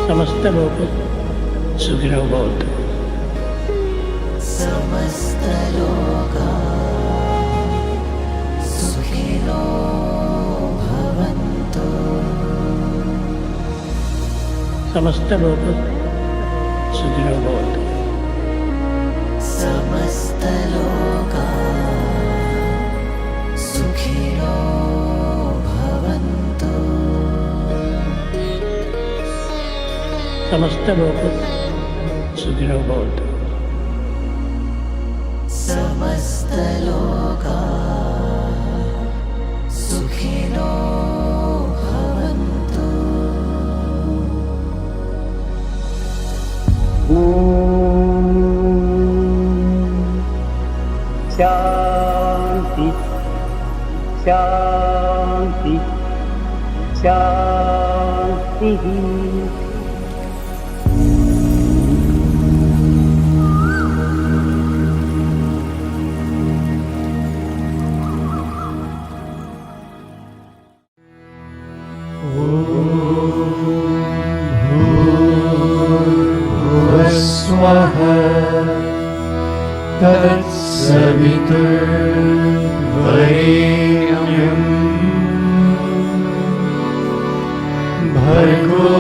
समस्त लोक सुखिनो भवन्तु। समस्त लोका सुखिनो भवन्तु। समस्त लोक सुखिनो भवन्तु। समस्त लोका सुखिनो भवन्तु। समस्त लोक सुखिनो भवन्तु। समस्त लोका सुखिनो भवन्तु। शांति शांति शांति। तत्सवितुर्वरेण्यं भर्गो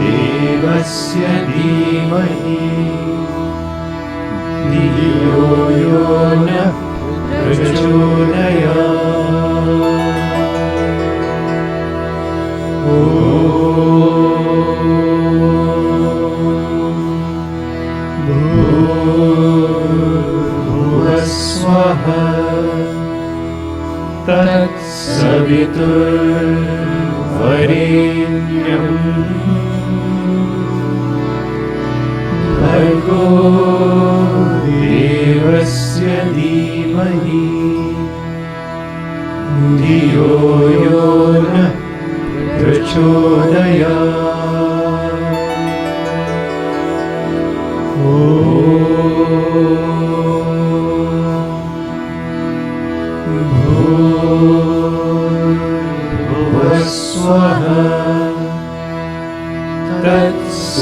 देवस्य धीमहि धियो यो नः प्रचोदयात्। तत्सवितुर्वरेण्यं भर्गो देवस्य धीमहि धियो यो नः प्रचोदयात्। तत्सवितुर्वरेण्यं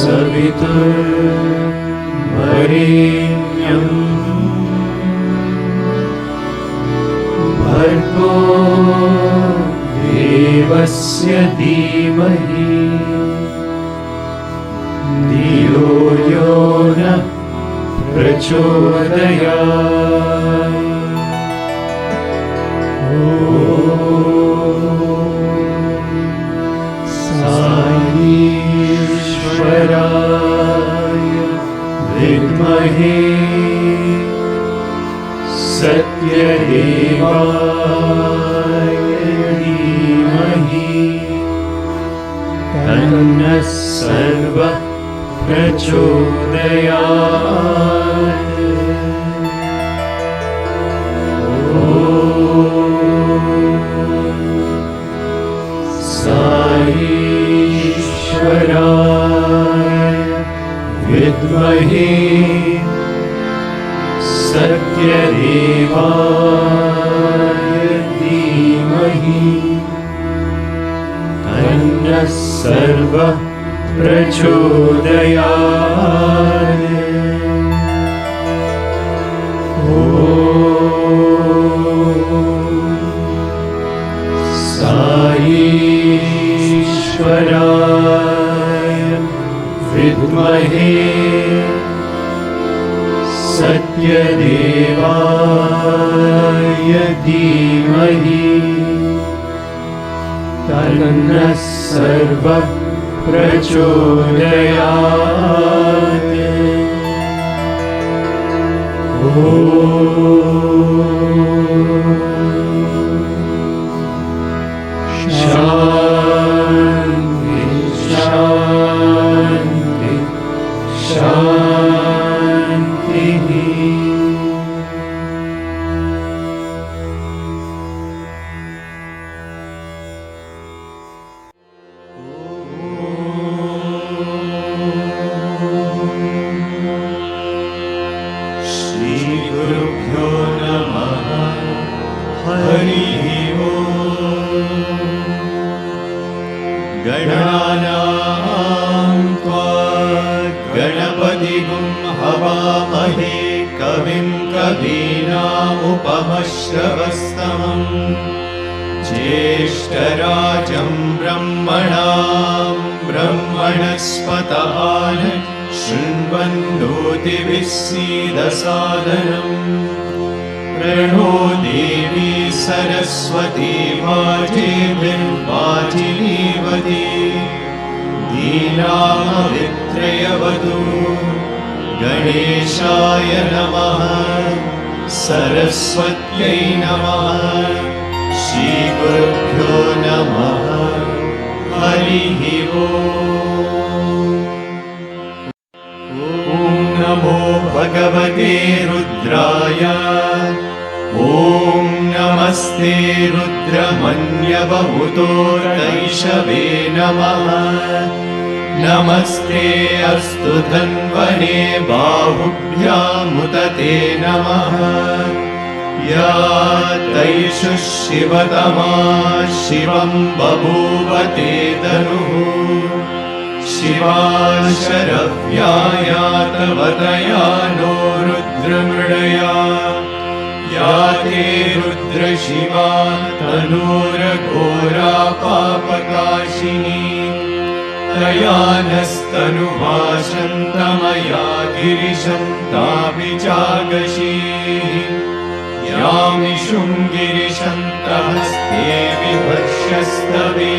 भर्गो देवस्य धीमहि धियो यो नः प्रचोदयात्। ईश्वराय विद्महे सत्यदेवाय धीमहि तन्नः सर्वः प्रचोदयात्। ईश्वराय विद्महे सत्यदेवाय धीमहि तन्नः सर्वः प्रचोदयात्। ईश्वराय विद्महे सत्यदेवाय धीमहि तन्नः सर्वः प्रचोदयात्। शान्ति शान्ति शान्तिः। वीणामुपमश्रवस्तमम् ज्येष्ठराजं ब्रह्मणां ब्रह्मणस्पत आन शृण्वन्नोतिभिः सीदसादनम् प्रणो देवी सरस्वती वाजेभिर्वाजिनीवती दीनामवित्रयवतु गणेशाय नमः सरस्वत्यै नमः श्रीगुरुभ्यो नमः हरिः ओम्। ॐ नमो भगवते रुद्राय ॐ नमस्ते रुद्रमन्यवमुतोर्दैशवे नमः नमस्ते अस्तु धन्वने बाहुभ्यामुदते नमः या तैषु शिवतमा शिवं बभूव ते तनुः शिवा शरव्याया तव तया नो रुद्रमृडया या ते रुद्रशिवा तनूरघोरा पापकाशिनी तया नस्तनुभाषन्तमया गिरिशं ताभिजागशीः यामिषुं गिरिशन्तहस्ते विभक्ष्यस्तवे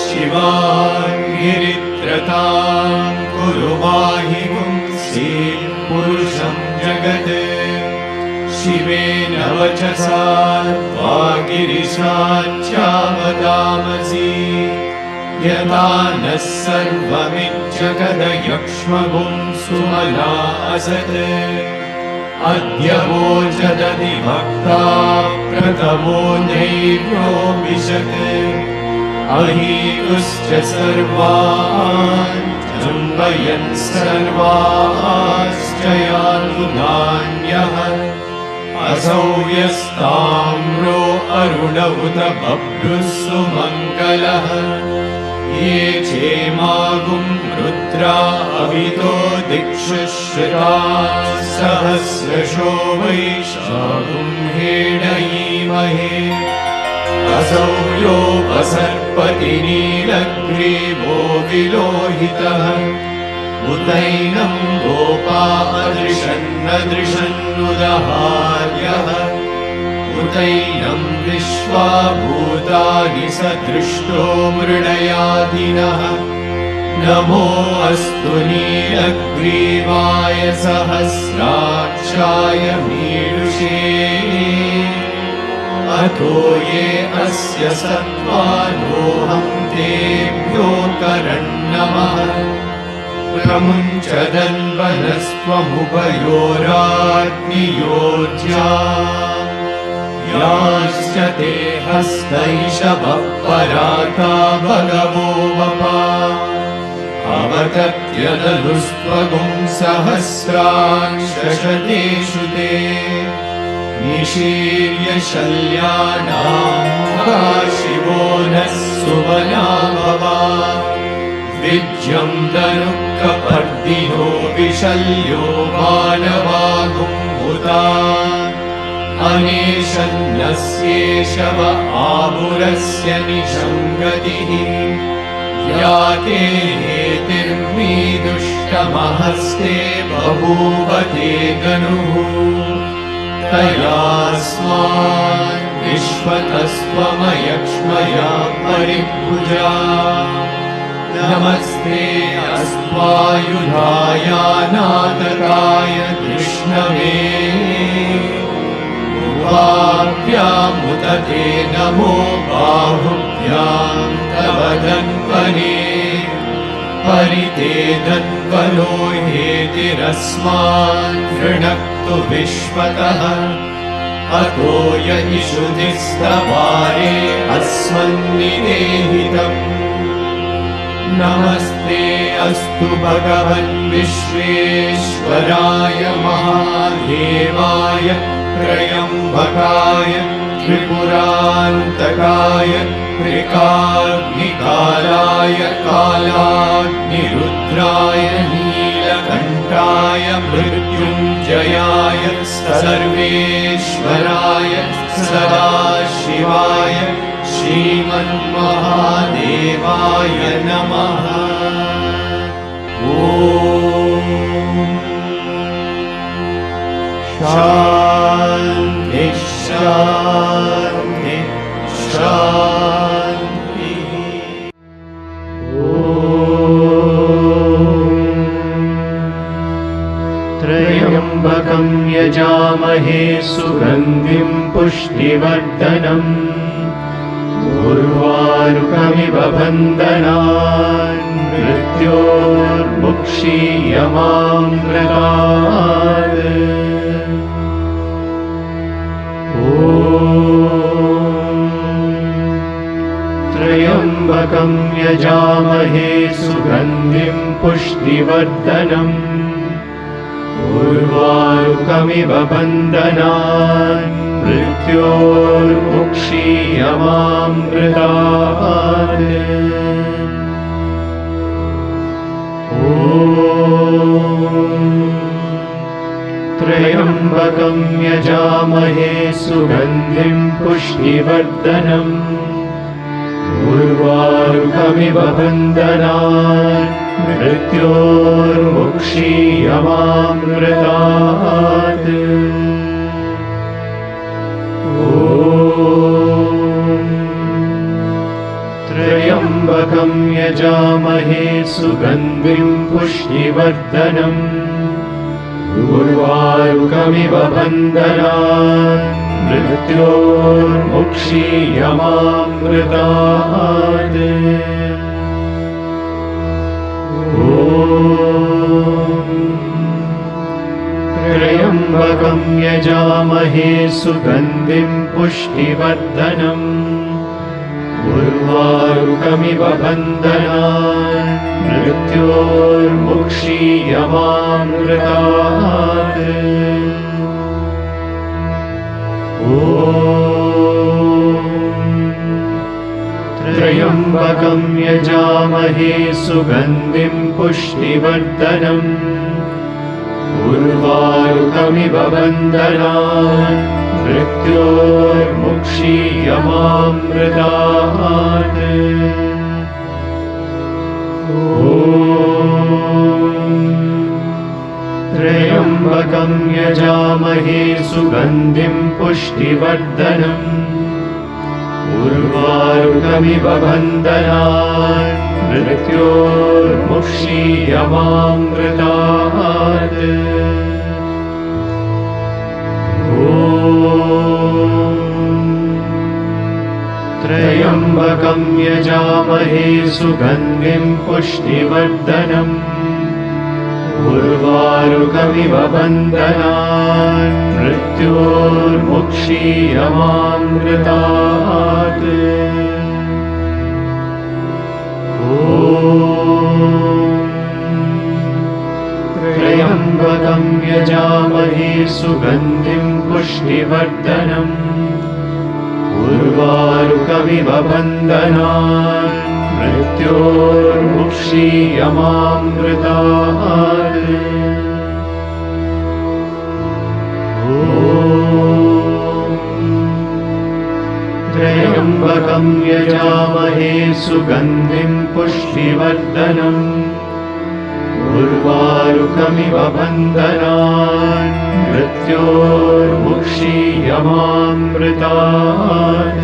शिवां गिरित्रतां कुरु माहि पुंसीं पुरुषं जगत् शिवेन वचसा वागिरिशाच्चावदामसि यदा नः सर्वमिज्जगदयक्ष्मगुं सुमना असत् अद्य वोचदति भक्ता प्रथमो नैव्योऽभिषत् अहीतुश्च सर्वान् जम्बयन् सर्वाश्च यातु नान्यः असौ यस्ताम्रो अरुण उत बभ्रुः सुमङ्गलः ये चेमागुं रुद्रा अवितो दिक्षु श्रुताः सहस्रशो वैशाखुं हेडयीमहे असौ योपसर्पति नीलग्रीवो विलोहितः उतैनं गोपा अदृशन्नदृशन्नुदहार्यः उतैनं विश्वा भूतानि स दृष्टो मृडयादिनः नमो अस्तु नीलग्रीवाय सहस्राक्षाय मीडुषे अतो ये अस्य सत्त्वानोऽहं तेभ्यो करन्नमः प्रमुञ्चदन्वनस्त्वमुभयोराग्नियोज्या याश्च ते हस्तैषवः पराता भगवो वपा अवतत्यदनुस्त्वगुं सहस्रांशशतेषु ते निशीर्य शल्यानां शिवो नः सुमना भवा विज्यं दनुःखपर्दिनो विशल्यो मानवागुम्भुता अनेशन्नस्येषव आमुरस्य निषङ्गतिः या ते हेतिर्मीदुष्टमहस्ते बभूव ते गनुः तयास्मान् विश्वतस्त्वमयक्ष्मया परिभुजा नमस्ते अस्त्वायुधायानादकाय कृष्णवे उवाभ्यामुदते नमो बाहुभ्यां तव धन्वने परिते धन्वनो हेतिरस्मान् वृणक्तु विश्वतः अतो य इषुधिस्तवारे अस्मन्निदेहितम् नमस्ते अस्तु भगवन् विश्वेश्वराय महादेवाय त्र्यम्बकाय त्रिपुरान्तकाय त्रिकाग्निकालाय कालाग्निरुद्राय नीलकण्ठाय मृत्युञ्जयाय सर्वेश्वराय सदाशिवाय श्रीमन्महादेवाय नमः। ॐ शान्ति शान्ति शान्तिः। त्र्यम्बकं यजामहे सुगन्धिं पुष्टिवर्धनम् उर्वारुकमिव बन्धनान् मृत्योर्मुक्षीयमामृतात्। त्र्यम्बकं यजामहे सुगन्धिं पुष्टिवर्धनम् उर्वारुकमिव बन्धनान् मृत्योर्मुक्षीयमामृतात्। त्र्यम्बकं यजामहे सुगन्धिं पुष्टिवर्धनम् उर्वारुकमिव बन्धनान् मृत्योर्मुक्षीयमामृतात्। त्र्यम्बकं यजामहे सुगन्धिं पुष्टिवर्धनम् उर्वारुकमिव बन्धनान् मृत्योर्मुक्षीयमामृतात्। त्र्यम्बकं यजामहे सुगन्धिं पुष्टिवर्धनम् उर्वारुकमिव बन्धनान् मृत्योर्मुक्षीयमामृतात्। त्र्यम्बकं यजामहे सुगन्धिं पुष्टिवर्धनम् उर्वारुकमिव बन्धनान् मृत्योर्मुक्षीयमामृतात्। त्र्यम्बकं यजामहे सुगन्धिं पुष्टिवर्धनम् उर्वारुकमिव बन्धनान् मृत्योर्मुक्षीयमामृतात्। त्र्यम्बकं यजामहे सुगन्धिं पुष्टिवर्धनम् उर्वारुकमिव बन्धनान् मृत्योर्मुक्षीयमामृतात्। त्र्यम्बकं यजामहे सुगन्धिं पुष्टिवर्धनम् उर्वारुकमिव बन्धनान् मृत्योर्मुक्षीयमामृतात्। त्र्यम्बकं यजामहे सुगन्धिं पुष्टिवर्धनम् उर्वारुकमिव बन्धनान् मृत्योर्मुक्षीयमामृतात्।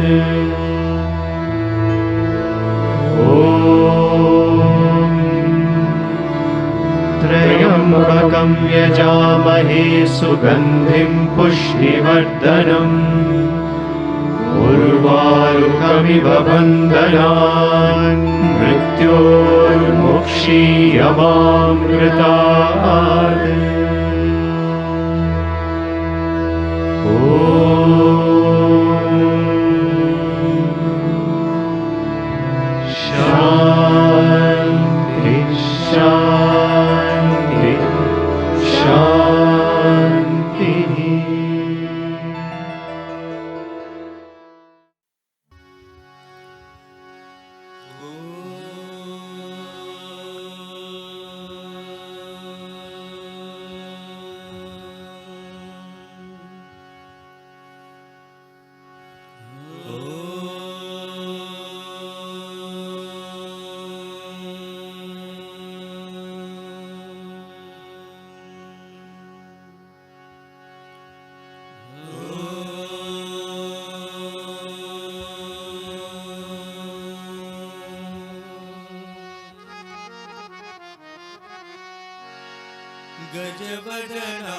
त्र्यम्बकं यजामहे सुगन्धिं पुष्टिवर्धनम् उर्वारुकमिव बन्धनान् मृत्योर्मुक्षीयमामृतात्। शान्ति शान्ति शान्तिः। गजवदना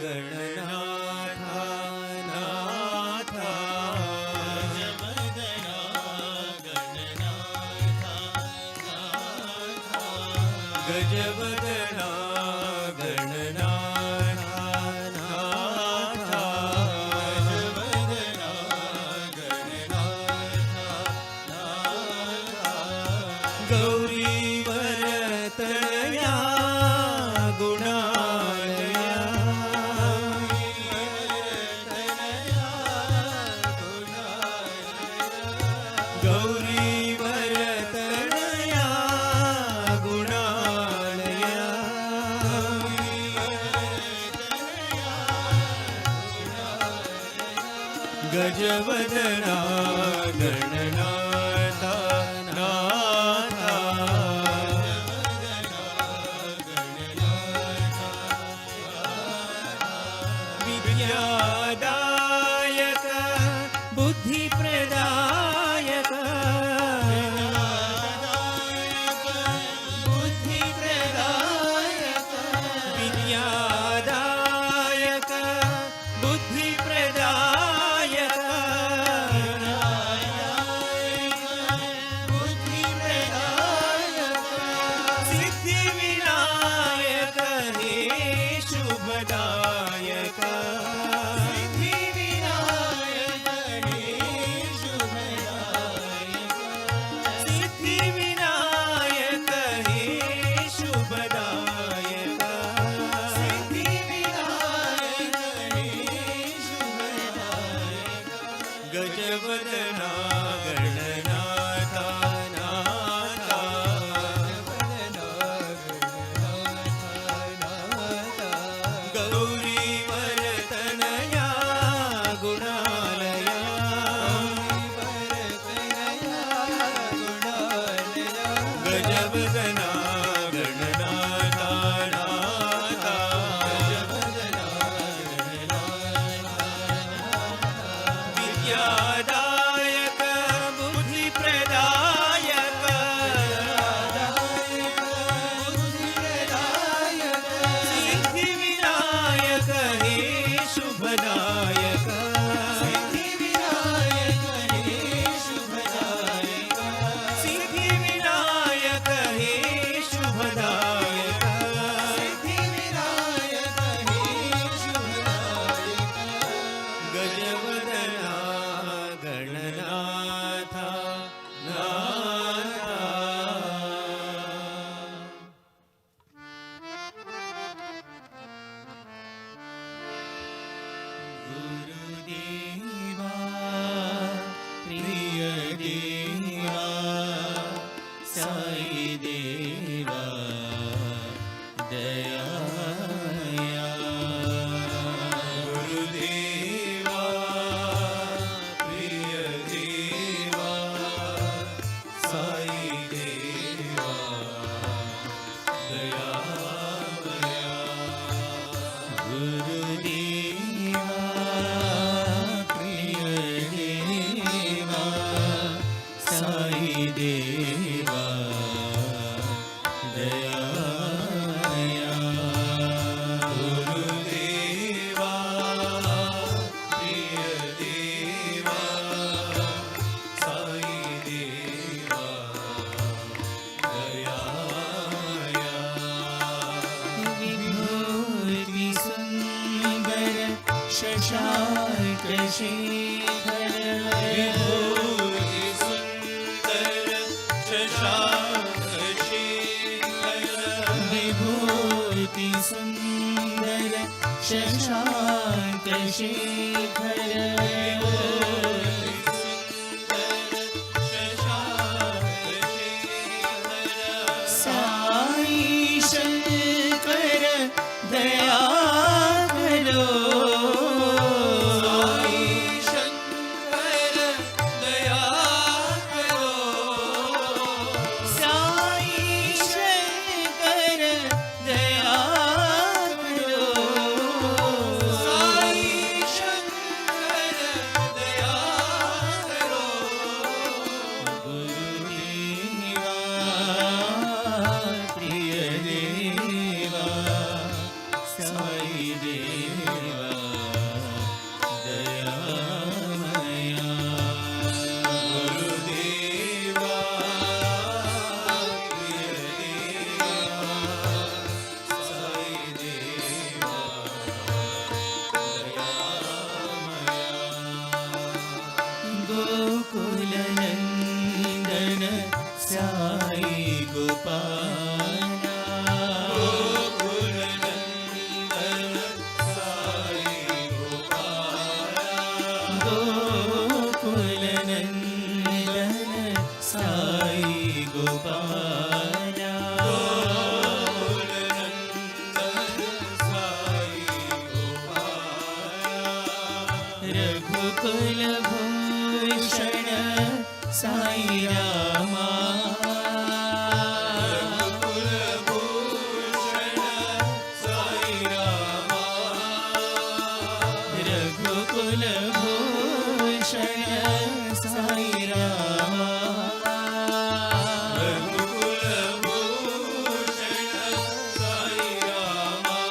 गणनाथा नाथा गजवदना गणनाथा नाथा गजवदना गणनाथा नाथा गजवदना गणनाथा नाथा गौरी वरतनया गुणालया गौरी वरतनया गुणालया गजवदना गणनाथा नाथा विद्यादायक बुद्धिप्रदायक बुद्धिप्रदायक विद्यादायक बुद्धिप्रदायक बुद्धिप्रदायक सिद्धिविनायक हे शुभदायक गजवदना गणनाथा नाथा गौरी वरतनया गुणालया गजवदना गणनाथा नाथा विद्यादायक बुद्धिप्रदायक सिद्धिविनायक हे शुभदायक सिद्धिविनायक हे शुभदायक गजवदना गणनाथा नाथा गुरुदेवा प्रियदेवा साई देवा दयाया गुरुदेवा प्रियदेवा साई देवा दयाया गुरुदेवा प्रियदेवा साई देवा दयाया गुरुदेवा प्रियदेवा साई देवा दयाया विभूति सुंदर शशांक शेखर विभूति सुंदर शशांक शेखर विभूति सुंदर शशांक शेखर साई शंकर दया करो साई शंकर दया करो साई शंकर दया करो साई शंकर दया करो गुरुदेवा प्रियदेवा गोकुलनन्दन साई गोपाला गोकुलनन्दन साई गोपाला गोकुलनन्दन साई गोपाला गोकुलनन्दन साई गोपाला रघुकुल भूषण साई रामा रघुकुल भूषण साई रामा रघुकुल भूषण साई रामा रघुकुल भूषण साई रामा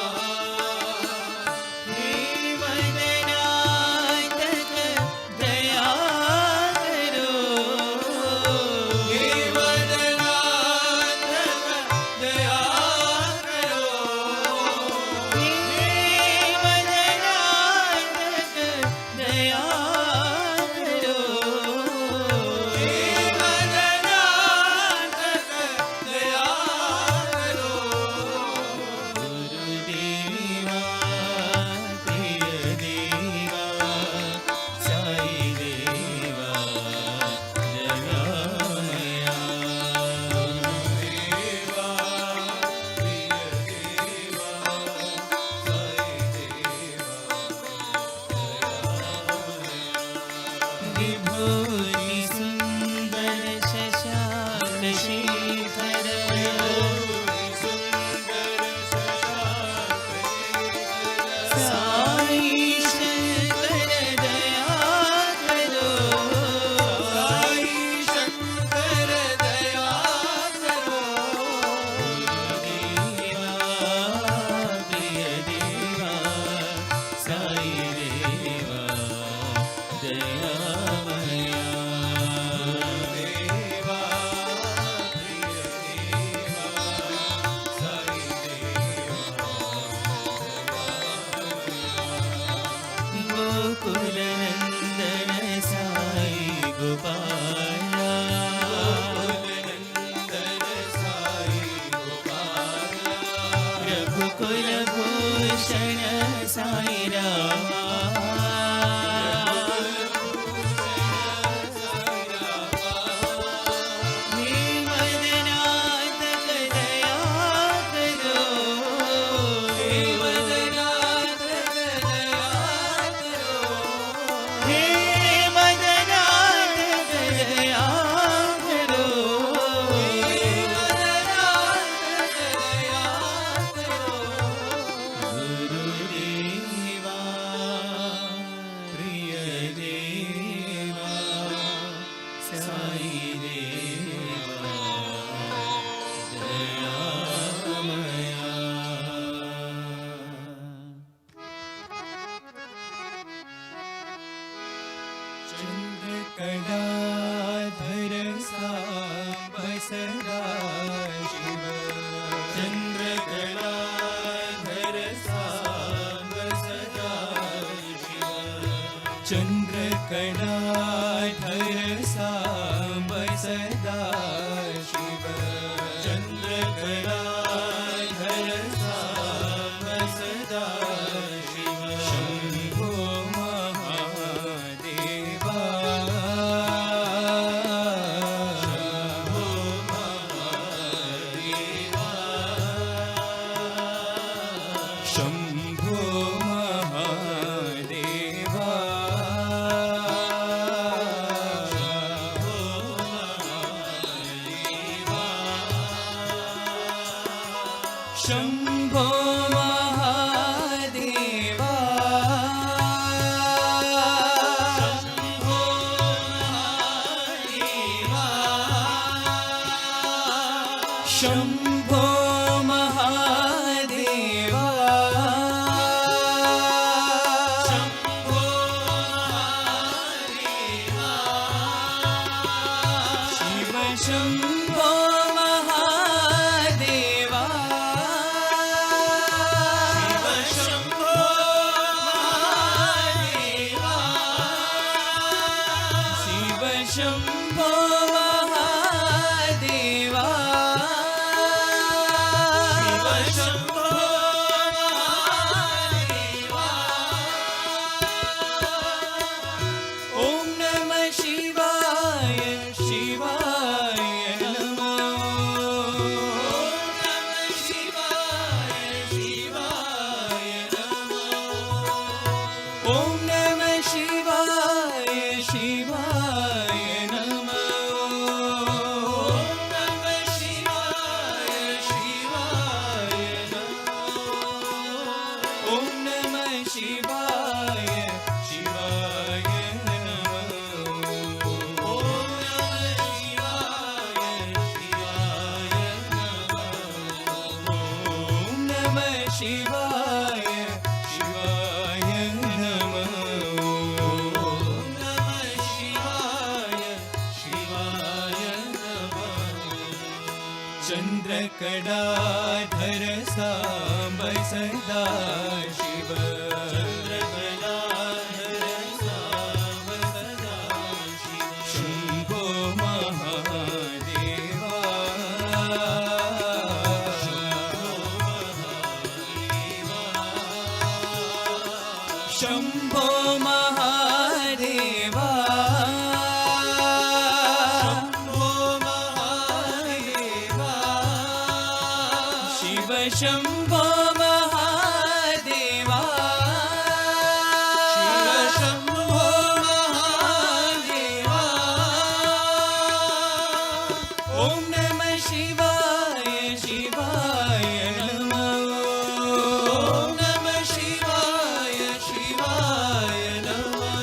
देवदनातक दया करो देवदनातक दया करो देवदनातक दया करो देवदनातक दया करो गुरुदेवा प्रिय देवा साई देवा दयामया गुरुदेवा प्रिय देवा साई देवा विभूति सुंदर शशांक शेखर साई शंकर दया करो साई शंकर दया करो गुरुदेवा प्रिय देवा साई देवा दयामया गुरुदेवा प्रिय देवा साई देवा गोकुलनन्दन साई गोपाला गोकुलनन्दन साई गोपाला रघुकुल भूषण साई रामा देवदनातक दया करो देवदनातक दया करो देवदनातक दया करो देवदनातक दया करो गुरुदेवा प्रिय देवा साई देवा चंद्रकलाधर सांब सदा शिव चंद्रकलाधर सांब सदा शिव चंद्रकलाधर सांब सदा शिव चंद्रकलाधर सांब सदा शिव शंभो महादेवा शंभो महादेवा शंभो महादेवा शंभो महादेवा शंभो महादेवा शंभो महादेवा शंभो महादेवा शिव शंभो महादेवा शिव शंभो महादेवा शिव शंभो शम्भो महादेवा शिव शम्भो महादेवा ॐ नमः शिवाय शिवाय नमः ॐ नमः शिवाय शिवाय नमः ॐ नमः शिवाय शिवाय नमः ॐ नमः शिवाय शिवाय नमः ॐ नमः शिवाय शिवाय नमः चन्द्रकलाधर सांब सदा शिव शम्भो महादेवा शम्भो महादेवा शिव शम्भो महादेवा शिव शम्भो महादेवा ॐ नमः शिवाय शिवाय नमः ॐ नमः शिवाय शिवाय नमः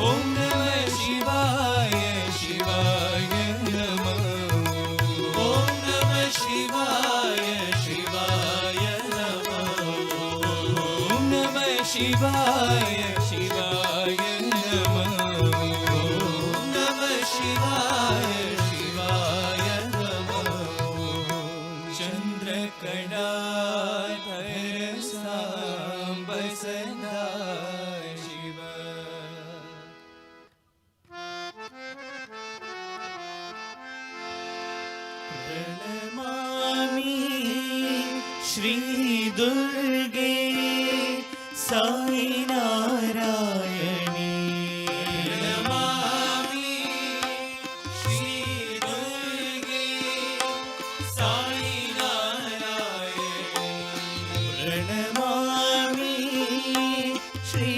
ॐ नमः शिवाय शिवाय नमः ॐ नमः शिवाय शिवाय नमः ॐ नमः शिवाय शिवाय नमः ॐ नमः शिवाय शिवाय नमः चन्द्रकलाधर सांब सदा शिव प्रणमामि श्री दुर्गे साई नारायणी प्रणमामि श्री दुर्गे साई नारायणी प्रणमामि श्री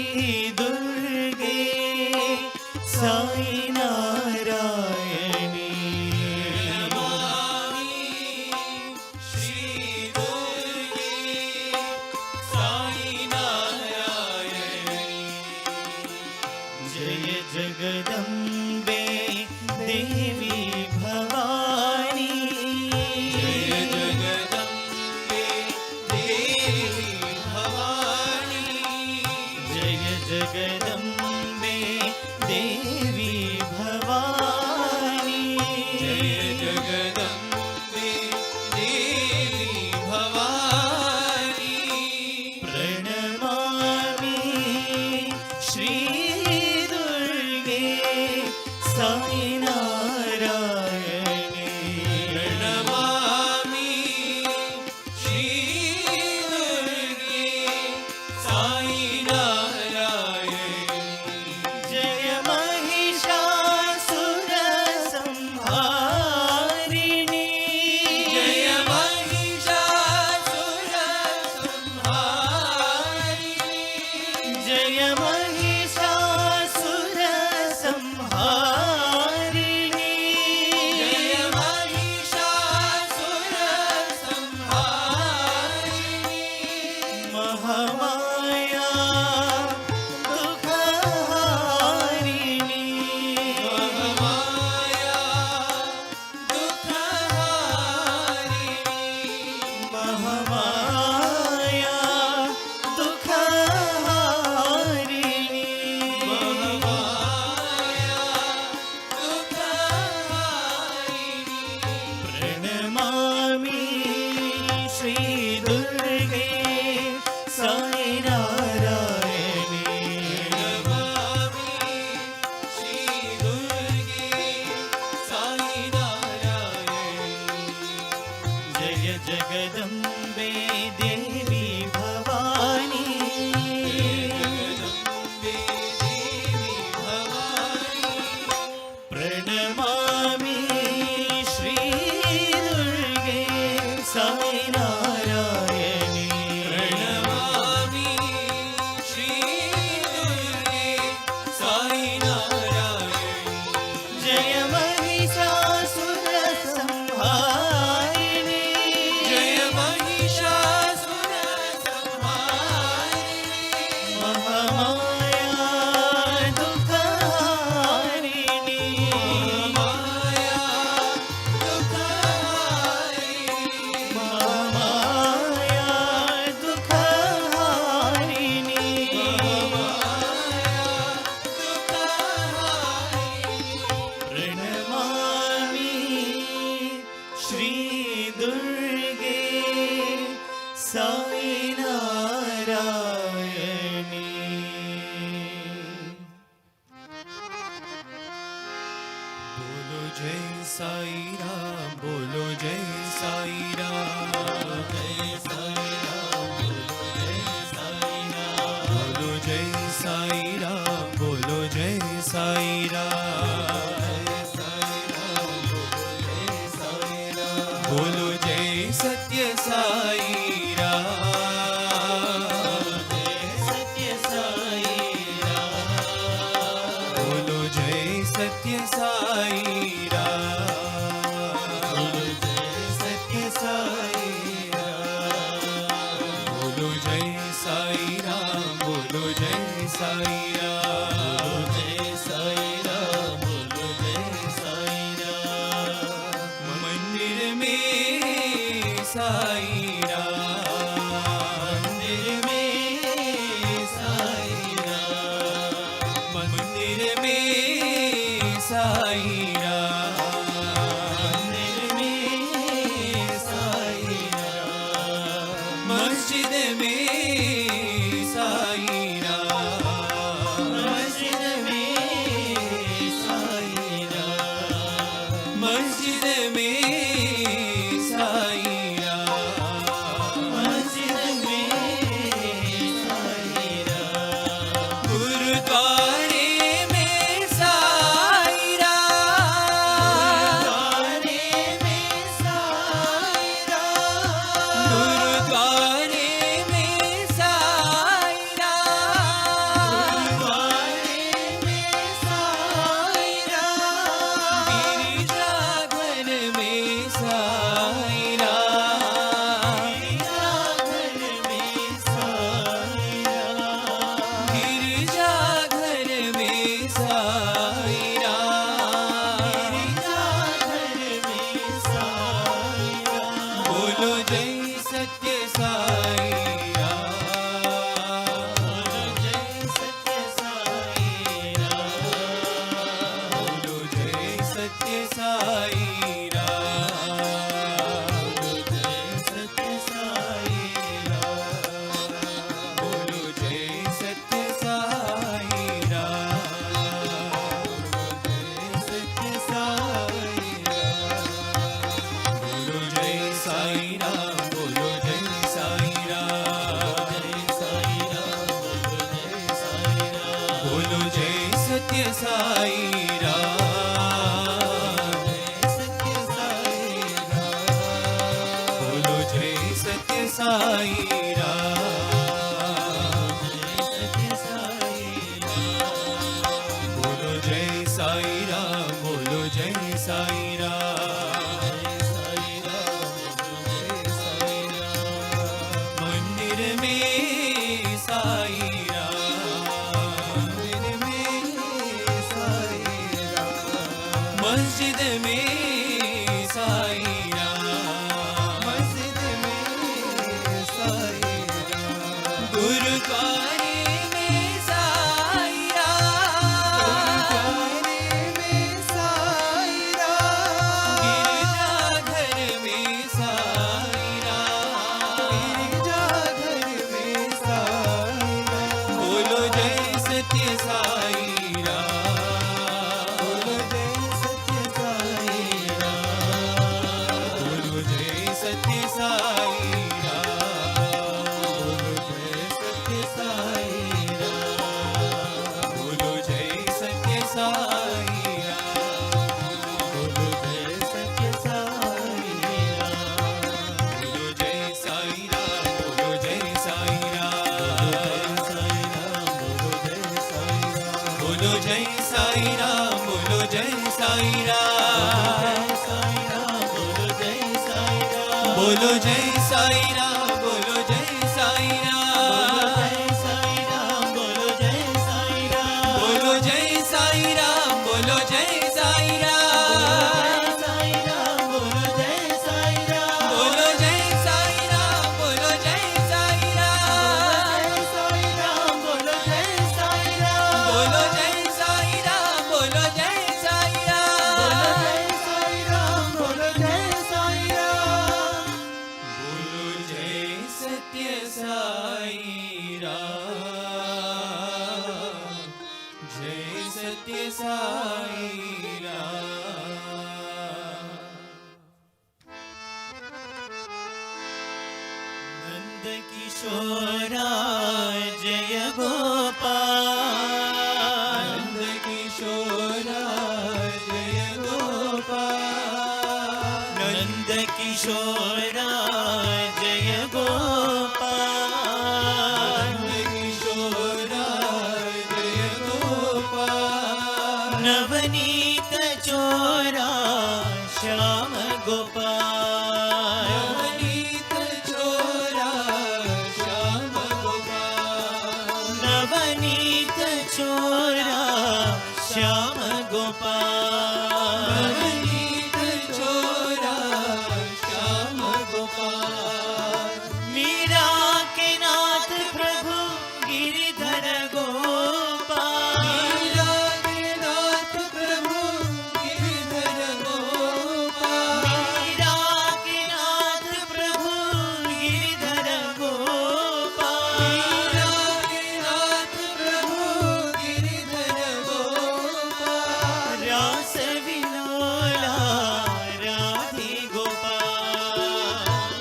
दुर्गे साई नारायणी जगदम्बे देवी भवानी जय जगदम्बे देवी भवानी जय जगदम्बे देवी भवानी जय जगदम्बे देवी भवानी प्रणमामि श्री साई नारायणी प्रणमामि श्री दुर्गे साई नारायणी जय महिषासुर संहारिणी जय महिषासुर संहारिणी जय महिषासुर संहारिणी बोलो जय साई राम, बोलो जय साई राम, जय साई राम, बोलो जय साई राम, बोलो जय साई राम, बोलो जय सत्य साई राम, जय सत्य साई राम, बोलो जय सत्य साई राम, बोलो जय सत्य साई राम, बोलो जय साई राम, बोलो जय साई राम, जय साई राम, बोलो जय साई राम, मंदिर में साई राम, मंदिर में साई राम, मंदिर में साई राम, मंदिर में साई राम, मस्जिद में साई राम, मस्जिद में साई राम, मस्जिद में साई राम, मस्जिद में साई राम, गुरुद्वारे में साई राम, गुरुद्वारे में साई राम, गुरुद्वारे में साई राम, गुरुद्वारे में साई राम, गिरिजाघर में साई राम, गिरिजाघर में साई राम, गिरिजाघर में साई राम, गिरिजाघर में साई राम, बोलो जय सत्य साई राम, बोलो जय सत्य साई राम, बोलो जय सत्य साई राम, बोलो जय सत्य साई राम, बोलो जय सत्य साई राम, बोलो जय सत्य साई राम, बोलो जय साई राम, बोलो जय सत्य साई राम, बोलो जय सत्य साई राम, बोलो जय साई राम, बोलो जय साई राम, मंदिर में साई राम, मंदिर में साई राम, मस्जिद में साई राम, मस्जिद में साई राम, गुरुद्वारे में साई राम, गुरुद्वारे में साई राम, गिरजाघर में साई राम, गिरजाघर में साई राम, बोलो जय सत्य साई राम, बोलो जय सत्य साई राम, बोलो जय सत्य साई राम, बोलो जय सत्य साई राम, बोलो जय सत्य साई राम, बोलो जय साई राम, बोलो जय साई राम, बोलो जय साई राम, बोलो जय साई राम, बोलो जय साई राम, बोलो जय साई राम, बोलो जय साई राम, बोलो जय साई राम, बोलो जय साई राम, बोलो जय साई राम, बोलो जय साई राम, बोलो जय साई राम, बोलो जय साई राम, बोलो जय साई राम, बोलो जय साई राम, बोलो जय साई राम, बोलो जय साई राम, बोलो जय किशोरा जय गोपाल नंद किशोरा जय गोपाल नंद किशोरा जय गोपाल नंद किशोरा जय गोपाल नवनीत चोरा श्याम गोपाल नवनीत चोरा श्याम गोपाल नवनीत चोरा श्याम गोपाल नवनीत चोरा श्याम गोपाल मीरा के नाथ प्रभु गिरिधर गोपाल मीरा के नाथ प्रभु गिरिधर गोपाल मीरा के नाथ प्रभु गिरिधर गोपाल मीरा के नाथ प्रभु गिरिधर गोपाल रास विलोला राधे गोपाल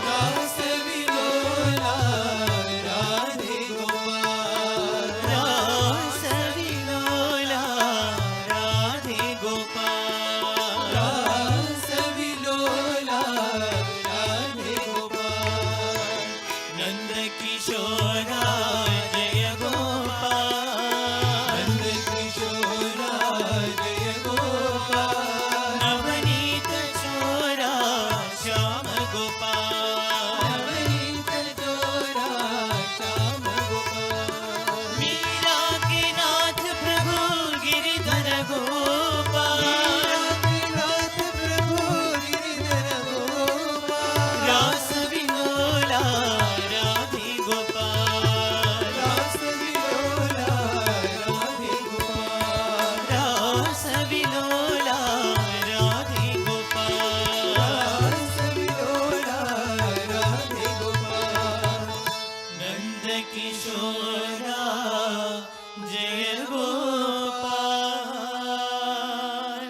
रास विलोला राधे गोपाल रास विलोला राधे गोपाल रास विलोला राधे गोपाल नंद किशोरा जय गोपाल नंद किशोरा जय गोपाल नवनीत चोरा श्याम गोपाल नवनीत चोरा श्याम गोपाल मीरा के नाथ प्रभु गिरिधर गोपाल मीरा के नाथ प्रभु गिरिधर गोपाल रास विलोला राधे गोपाल रास विलोला राधे गोपाल रास विलोला राधे गोपाल रास विलोला राधे गोपाल नंद किशोरा जय गोपाल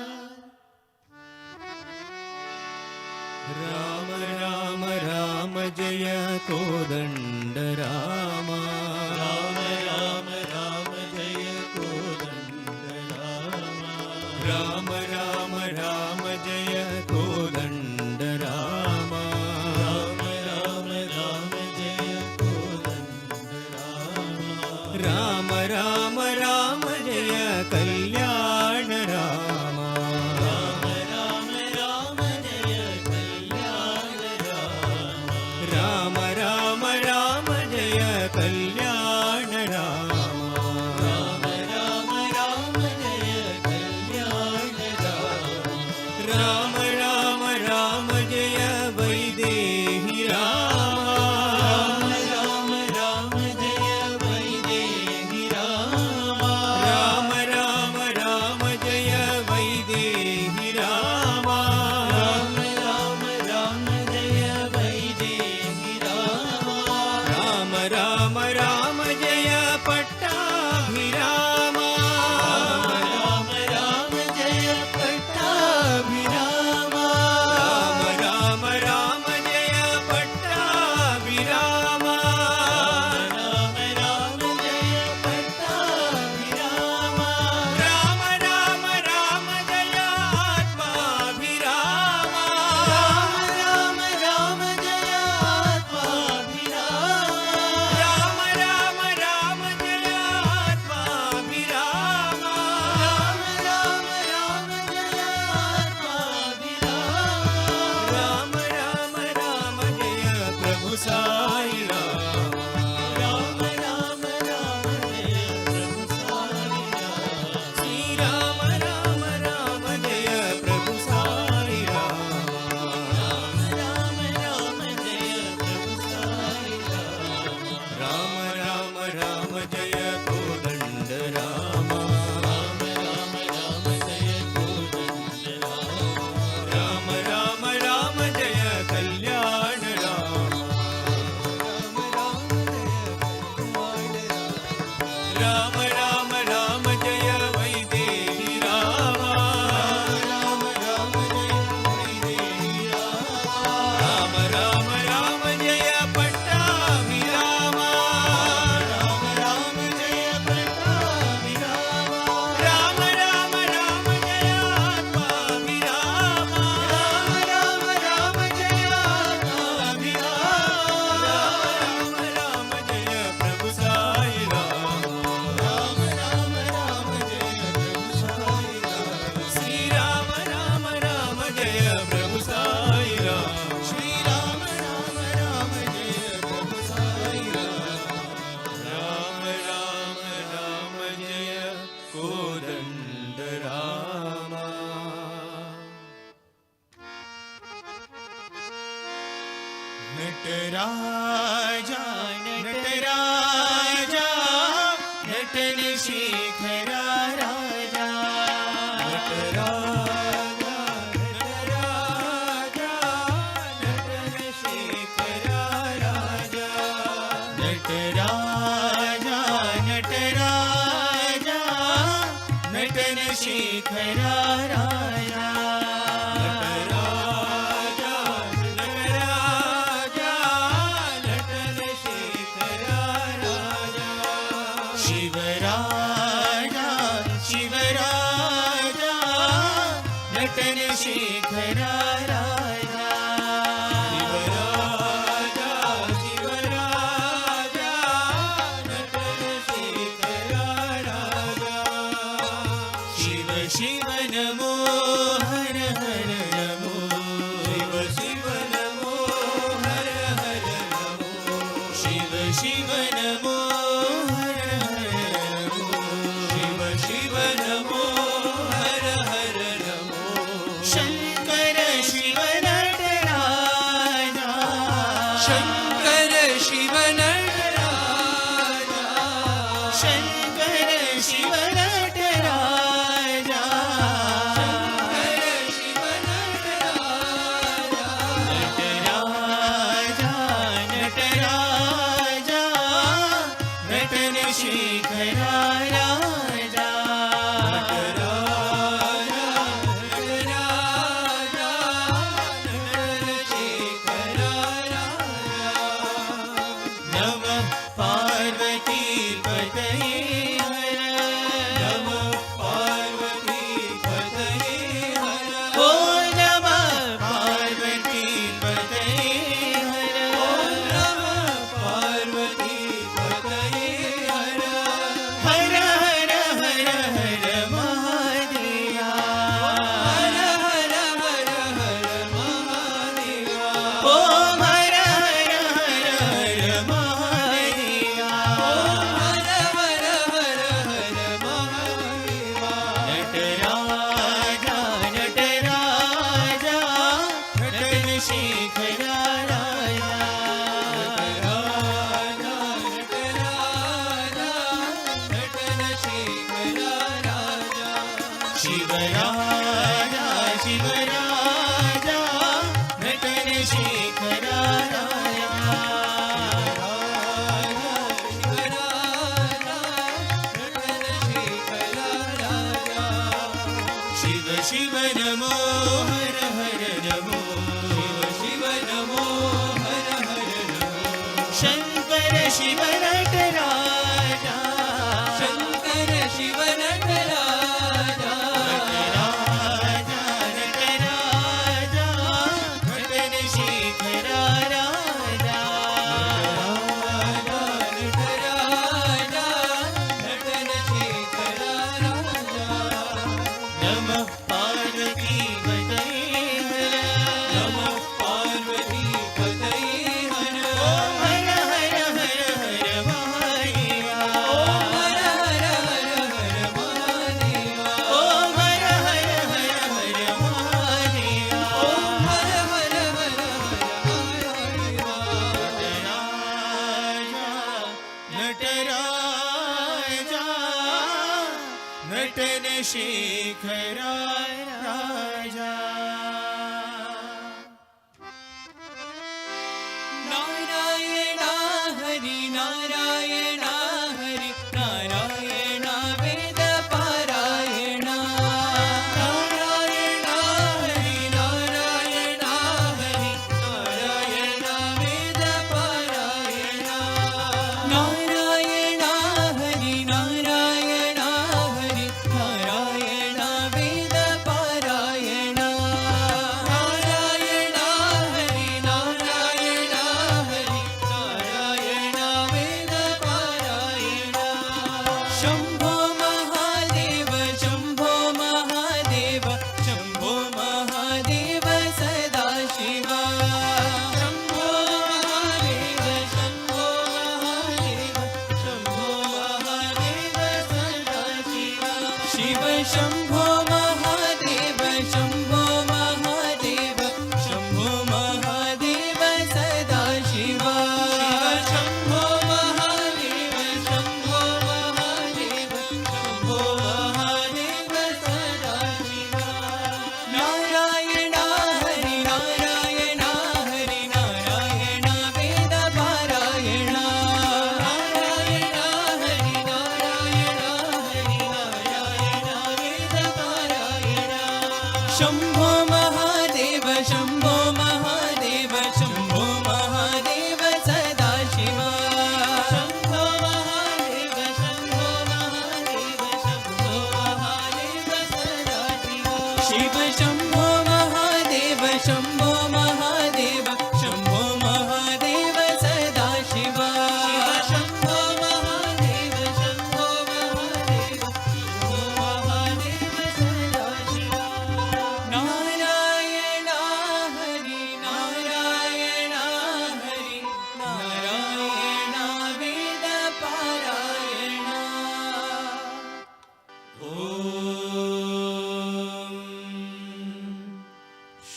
राम राम राम जय कोदंड राम राम राम राम जय कोदंड राम राम राम राम जय कोदंड राम राम राम राम जय कोदंड राम राम राम जय कल्याण राम राम राम राम जय कल्याण राम राम राम जय कल्याण राम राम राम राम जय कल्याण राम राम राम जय वैदेही राम राम राम जय वैदेही राम राम राम राम जय वैदेही राम राम राम राम जय वैदेही राम राम राम राम जय पट्टाभिराम राम राम राम जय पट्टाभिराम नटराजा नटराजा नटन शेखरा राजा नटराजा नटराजा नटन शेखरा राजा नटराजा नटराजा नटन शेखरा राजा नटन शेखरा राजा शिवराजा नटन शेखरा राजा शिव शिव नमो हर हर नमो शिव शिव नमो हर हर नमो शिव शिव नमो हर हर नमो शिव शिव नमो हर हर नमो शंकर शिव नटराजा शंकर शिव नटराजा शंकर शिव नटराजा शंकर शिव नटराजा नटराजा नटराजा नटन शेखरा राजा नमः पार्वती पतये हर नमः पार्वती पतये हर ओ नमः पार्वती पतये हर ओ नमः पार्वती पतये हर हर हर हर हर महादेवा हर हर हर हर महादेवा ओम हर हर हर हर महादेवा ओम हर हर हर हर महादेवा नटराजा नटराजा नटन शेखरा राजा नटराजा नटराजा नटन शेखरा राजा शिवराजा शिवराजा नटन शेखरा राजा शिव शिव नमो हर हर नमो शिव शिव नमो हर हर नमो शंकर शिव नटराजा शंकर शिव नटराजा नटराजा नटराजा नटन शेखरा राजा नटराजा नटन शेखरा राजा नमः पार्वती पतये हर नमः पार्वती पतये हर ओम हर हर हर हर महादेवा ओम हर हर हर हर महादेवा ओम हर हर हर हर महादेवा ओम हर हर हर हर महादेवा नटराजा नटन शेखरा राजा नारायण हरि नारायण हरि नारायण वेद पारायण नारायण हरि नारायण हरि नारायण वेद पारायण नारायण हरि नारायण हरि नारायण वेद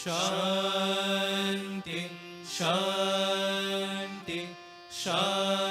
Shanti, Shanti, Shanti.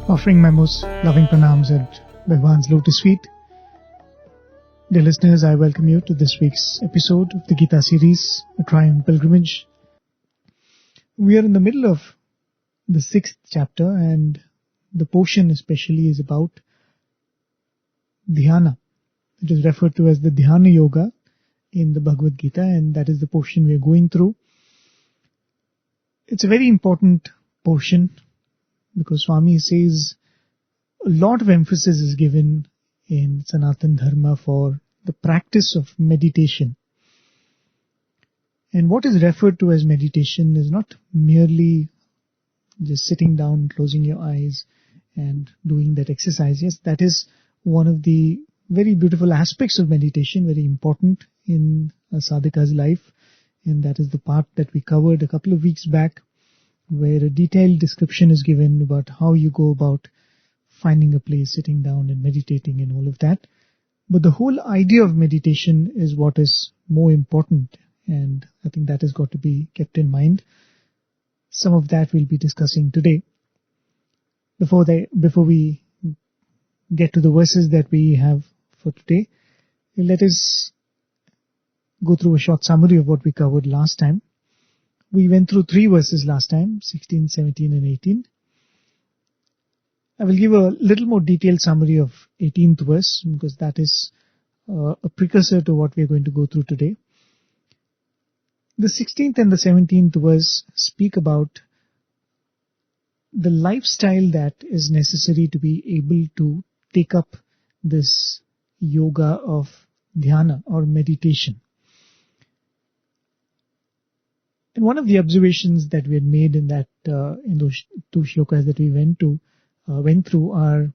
Offering my most loving pranams at Bhagwan's lotus feet. Dear listeners, I welcome you to this week's episode of the Gita series, A Triumph Pilgrimage. We are in the middle of the 6th chapter, and the portion especially is about dhyana. It is referred to as the dhyana yoga in the Bhagavad Gita, and that is the portion we are going through. It's a very important portion because Swami says a lot of emphasis is given in Sanatana Dharma for the practice of meditation. And what is referred to as meditation is not merely just sitting down, closing your eyes and doing that exercise. Yes, that is one of the very beautiful aspects of meditation, very important in a sadhaka's life. And that is the part that we covered a couple of weeks back, where a detailed description is given about how you go about finding a place, sitting down and meditating and all of that. But the whole idea of meditation is what is more important, and I think that has got to be kept in mind. Some of that we'll be discussing today. Before we get to the verses that we have for today, let us go through a short summary of what we covered last time. We went through 3 verses last time, 16, 17 and 18. I will give a little more detailed summary of 18th verse because that is a precursor to what we are going to go through today. The 16th and the 17th verse speak about the lifestyle that is necessary to be able to take up this yoga of dhyana or meditation. And one of the observations that we had made in that in those 2 shlokas that we went through are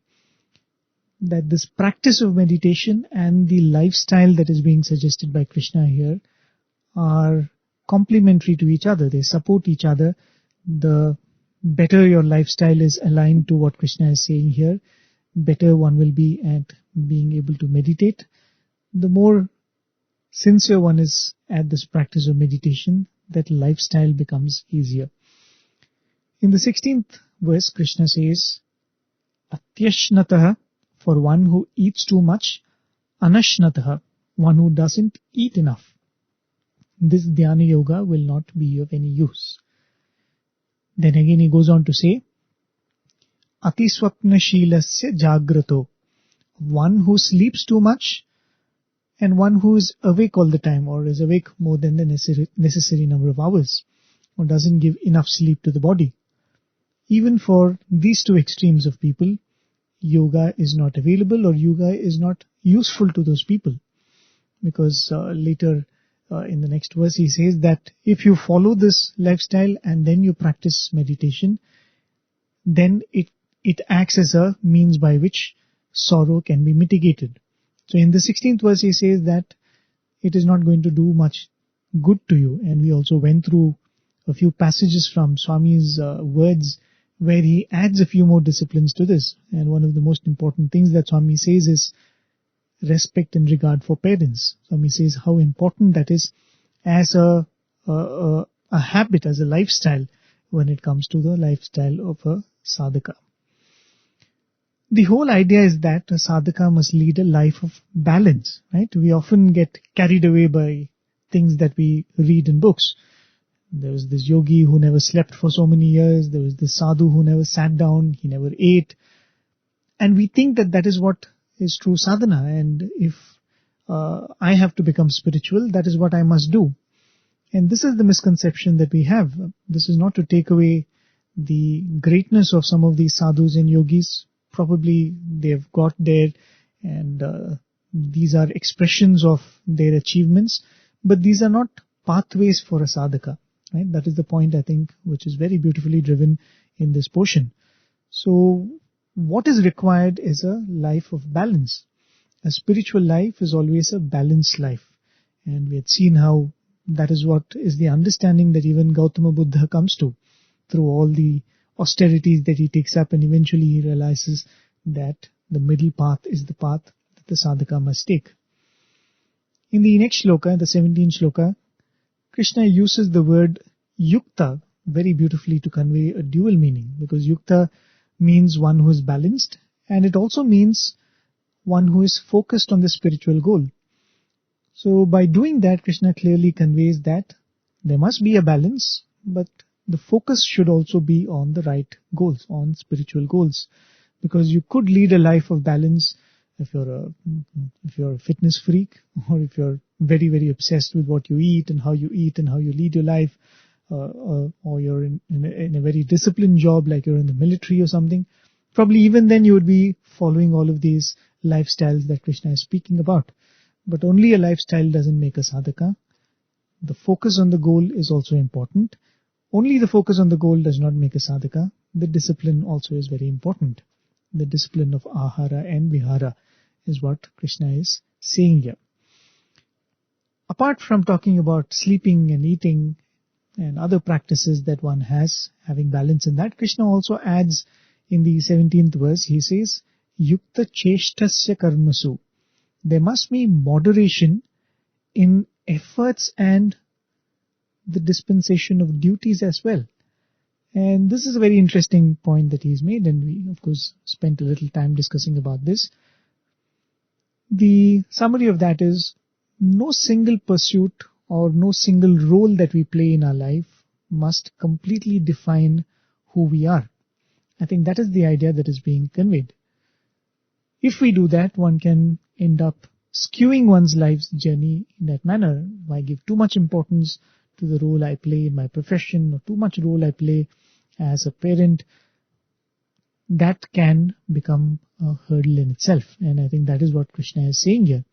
that this practice of meditation and the lifestyle that is being suggested by Krishna here are complementary to each other. They support each other. The better your lifestyle is aligned to what Krishna is saying here, better one will be at being able to meditate. The more sincere one is at this practice of meditation, that lifestyle becomes easier. In the 16th verse, Krishna says, Atyashnataha, for one who eats too much, Anashnataha, one who doesn't eat enough. This dhyana yoga will not be of any use. Then again he goes on to say, Atiswapnashilasya jagrato, one who sleeps too much and one who is awake all the time or is awake more than the necessary number of hours or doesn't give enough sleep to the body. Even for these 2 extremes of people, yoga is not available or yoga is not useful to those people. Because later in the next verse he says that if you follow this lifestyle and then you practice meditation, then it acts as a means by which sorrow can be mitigated. So in the 16th verse he says that it is not going to do much good to you. And we also went through a few passages from Swami's words where he adds a few more disciplines to this. And one of the most important things that Swami says is respect and regard for parents. Swami says how important that is as a habit, as a lifestyle when it comes to the lifestyle of a sadhaka. The whole idea is that a sadhaka must lead a life of balance, right? We often get carried away by things that we read in books. There was this yogi who never slept for so many years. There was this sadhu who never sat down. He never ate. And we think that that is what is true sadhana. And if I have to become spiritual, that is what I must do. And this is the misconception that we have. This is not to take away the greatness of some of these sadhus and yogis. Probably they've got there, and these are expressions of their achievements. But these are not pathways for a sadhaka. Right? That is the point, I think, which is very beautifully driven in this portion. So what is required is a life of balance. A spiritual life is always a balanced life. And we had seen how that is what is the understanding that even Gautama Buddha comes to through all the austerities that he takes up, and eventually he realizes that the middle path is the path that the sadhaka must take. In the next shloka, the 17th shloka, Krishna uses the word yukta very beautifully to convey a dual meaning, because yukta means one who is balanced, and it also means one who is focused on the spiritual goal. So by doing that, Krishna clearly conveys that there must be a balance, but the focus should also be on the right goals, on spiritual goals. Because you could lead a life of balance if you're a fitness freak, or if you're very, very obsessed with what you eat and how you lead your life, or you're in a very disciplined job like you're in the military or something. Probably even then you would be following all of these lifestyles that Krishna is speaking about. But only a lifestyle doesn't make a sadhaka. The focus on the goal is also important. Only the focus on the goal does not make a sadhaka. The discipline also is very important. The discipline of ahara and vihara is what Krishna is saying here. Apart from talking about sleeping and eating and other practices that one has, having balance in that, Krishna also adds in the 17th verse, he says, Yukta cheshtasya karmasu. There must be moderation in efforts and the dispensation of duties as well. And this is a very interesting point that he's made, and we, of course, spent a little time discussing about this. The summary of that is, no single pursuit or no single role that we play in our life must completely define who we are. I think that is the idea that is being conveyed. If we do that, one can end up skewing one's life's journey in that manner. If I give too much importance to the role I play in my profession, or too much role I play as a parent, that can become a hurdle in itself. And I think that is what Krishna is saying here.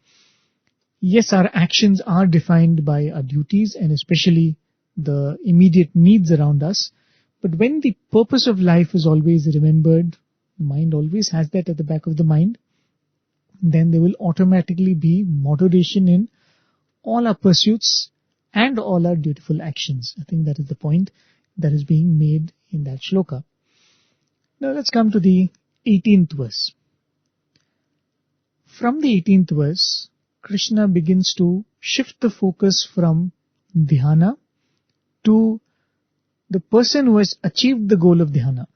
Yes, our actions are defined by our duties, and especially the immediate needs around us. But when the purpose of life is always remembered, the mind always has that at the back of the mind, then there will automatically be moderation in all our pursuits and all our dutiful actions. I think that is the point that is being made in that shloka. Now let's come to the 18th verse. From the 18th verse, Krishna begins to shift the focus from dhyana to the person who has achieved the goal of dhyana.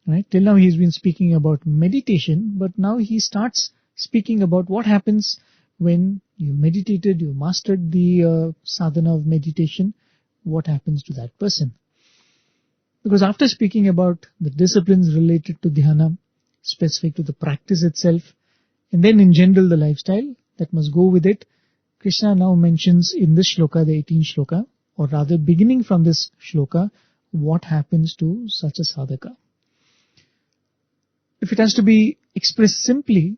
Right? Till now he's been speaking about meditation, but now he starts speaking about what happens when you meditated, you mastered the sadhana of meditation, what happens to that person. Because after speaking about the disciplines related to dhyana, specific to the practice itself, and then in general the lifestyle that must go with it, Krishna now mentions in this shloka, the 18th shloka, or rather beginning from this shloka, what happens to such a sadhaka. If it has to be expressed simply,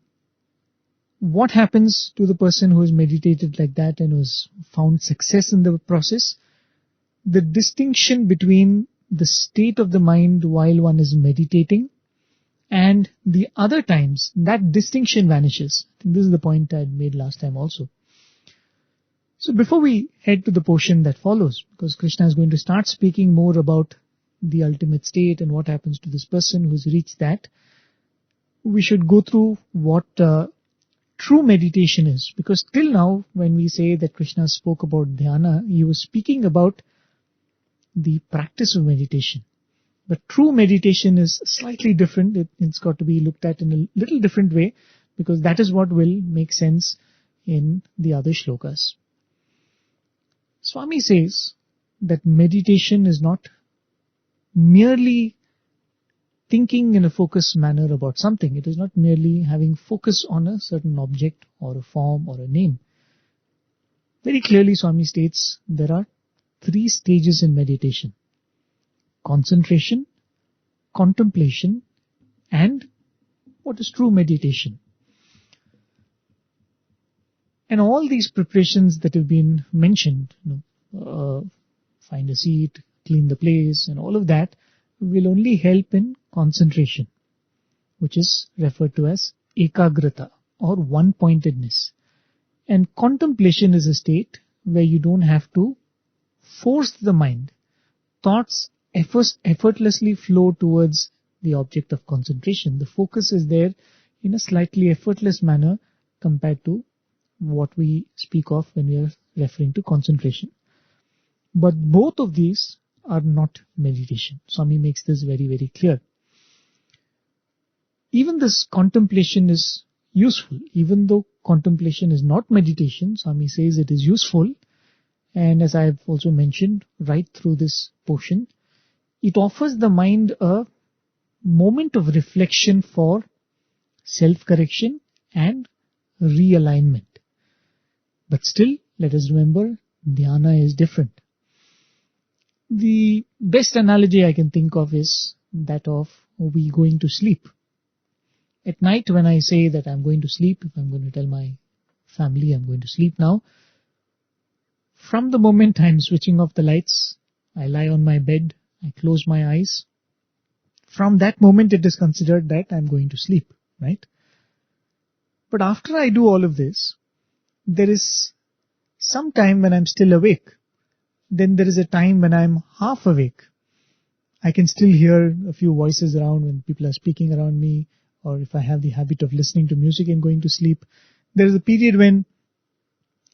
what happens to the person who has meditated like that and who has found success in the process? The distinction between the state of the mind while one is meditating and the other times, that distinction vanishes. I think this is the point I had made last time also. So before we head to the portion that follows, because Krishna is going to start speaking more about the ultimate state and what happens to this person who has reached that, we should go through what true meditation is. Because till now, when we say that Krishna spoke about dhyana, he was speaking about the practice of meditation. But true meditation is slightly different. It's got to be looked at in a little different way, because that is what will make sense in the other shlokas. Swami says that meditation is not merely thinking in a focused manner about something. It is not merely having focus on a certain object or a form or a name. Very clearly, Swami states there are 3 stages in meditation: concentration, contemplation, and what is true meditation. And all these preparations that have been mentioned, find a seat, clean the place, and all of that will only help in concentration, which is referred to as ekagrata or one-pointedness. And contemplation is a state where you don't have to force the mind. Thoughts effortlessly flow towards the object of concentration. The focus is there in a slightly effortless manner compared to what we speak of when we are referring to concentration. But both of these are not meditation. Swami makes this very, very clear. Even this contemplation is useful. Even though contemplation is not meditation, Swami says it is useful. And as I have also mentioned right through this portion, it offers the mind a moment of reflection for self-correction and realignment. But still, let us remember, dhyana is different. The best analogy I can think of is that of we going to sleep. At night, when I say that I'm going to sleep, if I'm going to tell my family I'm going to sleep now, from the moment I'm switching off the lights, I lie on my bed, I close my eyes. From that moment, it is considered that I'm going to sleep, right? But after I do all of this, there is some time when I'm still awake. Then there is a time when I'm half awake. I can still hear a few voices around when people are speaking around me, or if I have the habit of listening to music and going to sleep. There is a period when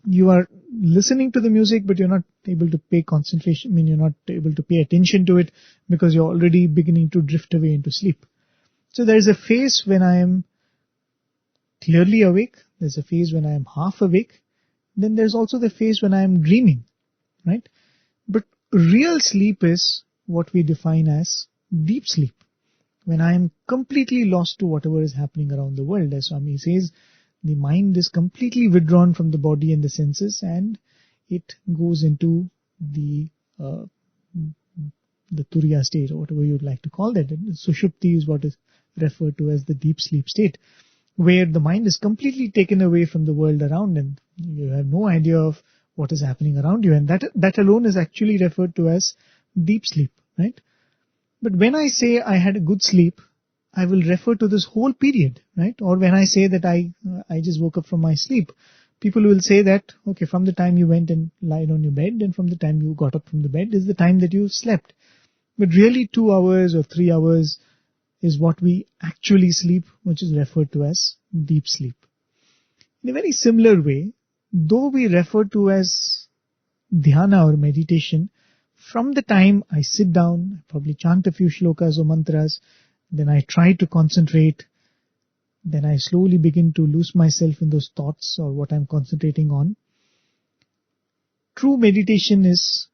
you are listening to the music, but you're not able to pay concentration. You're not able to pay attention to it because you're already beginning to drift away into sleep. So there is a phase when I am clearly awake. There's a phase when I am half awake. Then there's also the phase when I am dreaming, right? But real sleep is what we define as deep sleep, when I am completely lost to whatever is happening around the world. As Swami says, the mind is completely withdrawn from the body and the senses, and it goes into the Turiya state, or whatever you'd like to call that. Sushupti is what is referred to as the deep sleep state, where the mind is completely taken away from the world around and you have no idea of what is happening around you. And that alone is actually referred to as deep sleep, right? But when I say I had a good sleep, I will refer to this whole period, right? Or when I say that I just woke up from my sleep, people will say that, okay, from the time you went and lied on your bed and from the time you got up from the bed is the time that you slept. But really 2 hours or 3 hours is what we actually sleep, which is referred to as deep sleep. In a very similar way, though we refer to as dhyana or meditation, from the time I sit down, I probably chant a few shlokas or mantras, then I try to concentrate, then I slowly begin to lose myself in those thoughts or what I'm concentrating on. True meditation is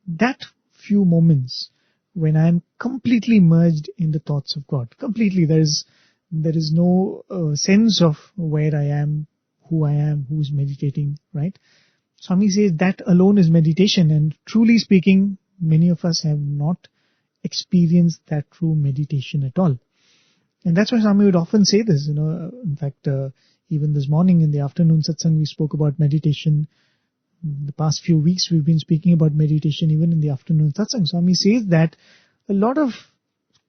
that few moments when I am completely merged in the thoughts of God. Completely. There is no sense of where I am, who's meditating, right? Swami says that alone is meditation, and truly speaking, many of us have not experienced that true meditation at all. And that's why Swami would often say this, in fact, even this morning in the afternoon satsang, we spoke about meditation. The past few weeks, we've been speaking about meditation even in the afternoon satsang. Swami says that a lot of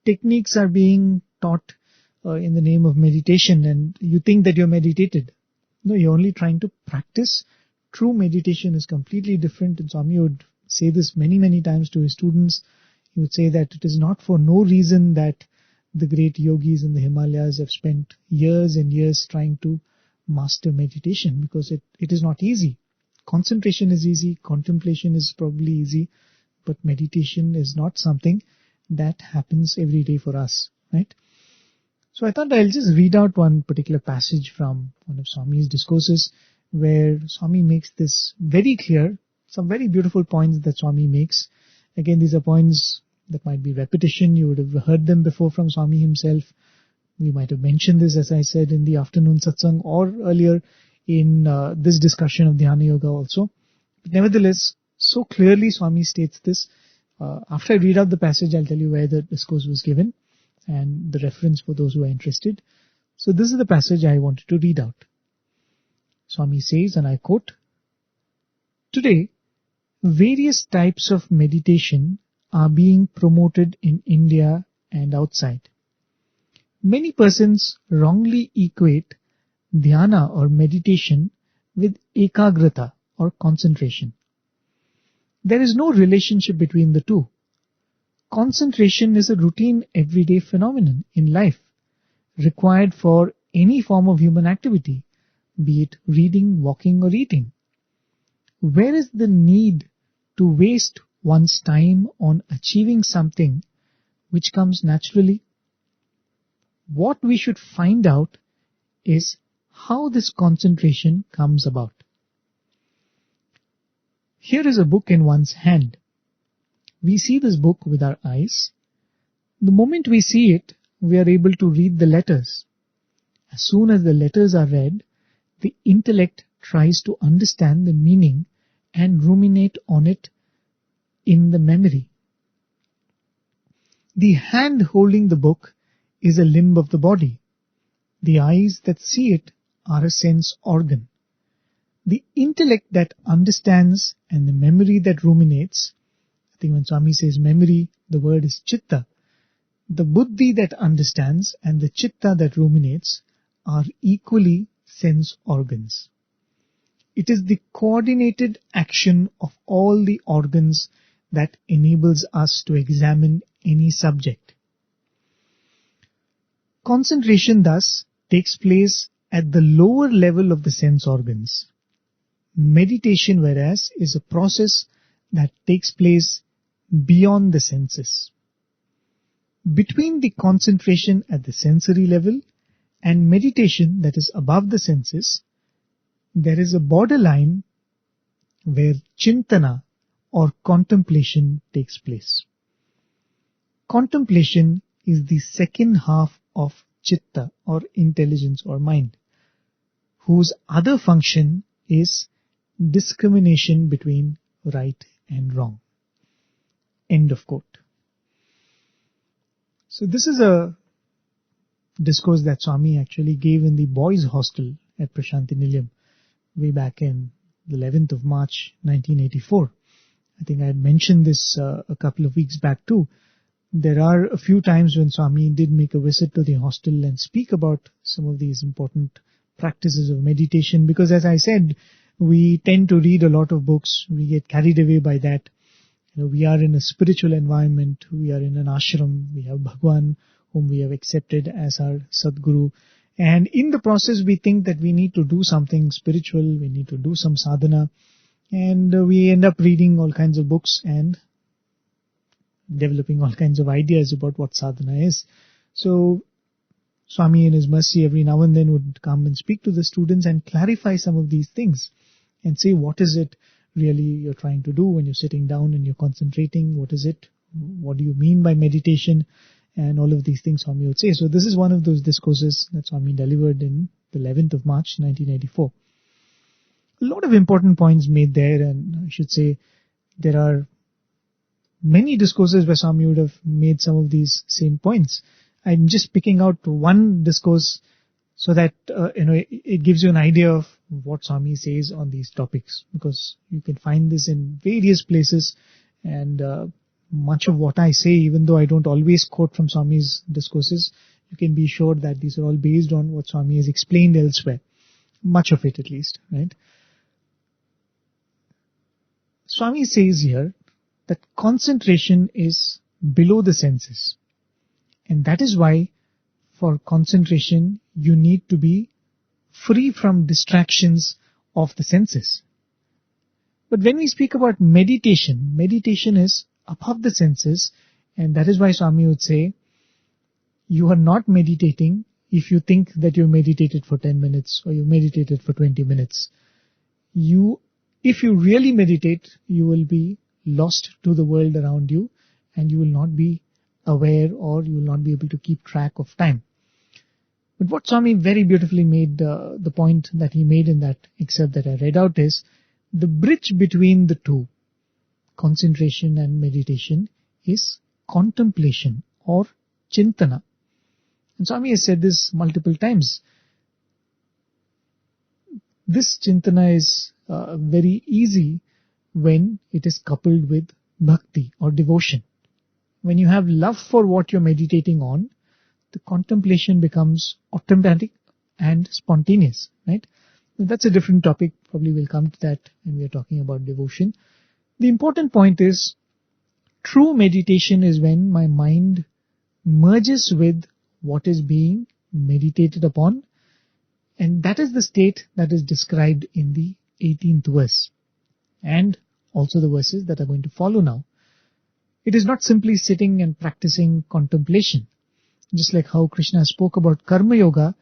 techniques are being taught in the name of meditation, and you think that you're meditated. No, you're only trying to practice. True meditation is completely different, and Swami would say this many, many times to his students. He would say that it is not for no reason that the great yogis in the Himalayas have spent years and years trying to master meditation, because it is not easy. Concentration is easy, contemplation is probably easy, but meditation is not something that happens every day for us, right? So I thought I'll just read out one particular passage from one of Swami's discourses where Swami makes this very clear, some very beautiful points that Swami makes. Again, these are points that might be repetition. You would have heard them before from Swami himself. We might have mentioned this, as I said, in the afternoon satsang or earlier in this discussion of Dhyana Yoga also. But nevertheless, so clearly Swami states this. After I read out the passage, I'll tell you where the discourse was given and the reference for those who are interested. So this is the passage I wanted to read out. Swami says, and I quote, "Today, various types of meditation are being promoted in India and outside. Many persons wrongly equate dhyana or meditation with ekagrata or concentration. There is no relationship between the two. Concentration is a routine everyday phenomenon in life, required for any form of human activity, be it reading, walking or eating. Where is the need to waste one's time on achieving something which comes naturally? What we should find out is how this concentration comes about. Here is a book in one's hand. We see this book with our eyes. The moment we see it, we are able to read the letters. As soon as the letters are read, the intellect tries to understand the meaning and ruminate on it in the memory. The hand holding the book is a limb of the body. The eyes that see it are a sense organ. The intellect that understands and the memory that ruminates, I think when Swami says memory, the word is chitta. The buddhi that understands and the chitta that ruminates are equally sense organs. It is the coordinated action of all the organs that enables us to examine any subject. Concentration thus takes place at the lower level of the sense organs. Meditation, whereas, is a process that takes place beyond the senses. Between the concentration at the sensory level and meditation that is above the senses, there is a borderline where chintana or contemplation takes place. Contemplation is the second half of chitta or intelligence or mind, whose other function is discrimination between right and wrong. End of quote. So this is a discourse that Swami actually gave in the boys' hostel at Prasanthi Nilayam way back in the 11th of March 1984. I think I had mentioned this a couple of weeks back too. There are a few times when Swami did make a visit to the hostel and speak about some of these important practices of meditation, because as I said, we tend to read a lot of books, we get carried away by that. We are in a spiritual environment, we are in an ashram, we have Bhagwan whom we have accepted as our Sadguru, and in the process we think that we need to do something spiritual, we need to do some sadhana, and we end up reading all kinds of books and developing all kinds of ideas about what sadhana is. So Swami in his mercy every now and then would come and speak to the students and clarify some of these things and say, what is it really you're trying to do when you're sitting down and you're concentrating? What is it? What do you mean by meditation? And all of these things Swami would say. So this is one of those discourses that Swami delivered in the 11th of March 1984. A lot of important points made there, and I should say there are many discourses where Swami would have made some of these same points. I'm just picking out one discourse so that it gives you an idea of what Swami says on these topics, because you can find this in various places, and much of what I say, even though I don't always quote from Swami's discourses, you can be sure that these are all based on what Swami has explained elsewhere. Much of it at least, right? Swami says here that concentration is below the senses. And that is why for concentration you need to be free from distractions of the senses. But when we speak about meditation, meditation is above the senses And that is why Swami would say, you are not meditating if you think that you meditated for 10 minutes or you meditated for 20 minutes. If you really meditate, you will be lost to the world around you and you will not be aware, or you will not be able to keep track of time. But what Swami very beautifully made, the point that he made in that excerpt that I read out, is the bridge between the two, concentration and meditation, is contemplation or chintana. And Swami has said this multiple times. This chintana is very easy when it is coupled with bhakti or devotion. When you have love for what you're meditating on, the contemplation becomes automatic and spontaneous, right? That's a different topic. Probably we'll come to that when we are talking about devotion. The important point is, true meditation is when my mind merges with what is being meditated upon, and that is the state that is described in the 18th verse, and also the verses that are going to follow now. It is not simply sitting and practicing contemplation, just like how Krishna spoke about karma yoga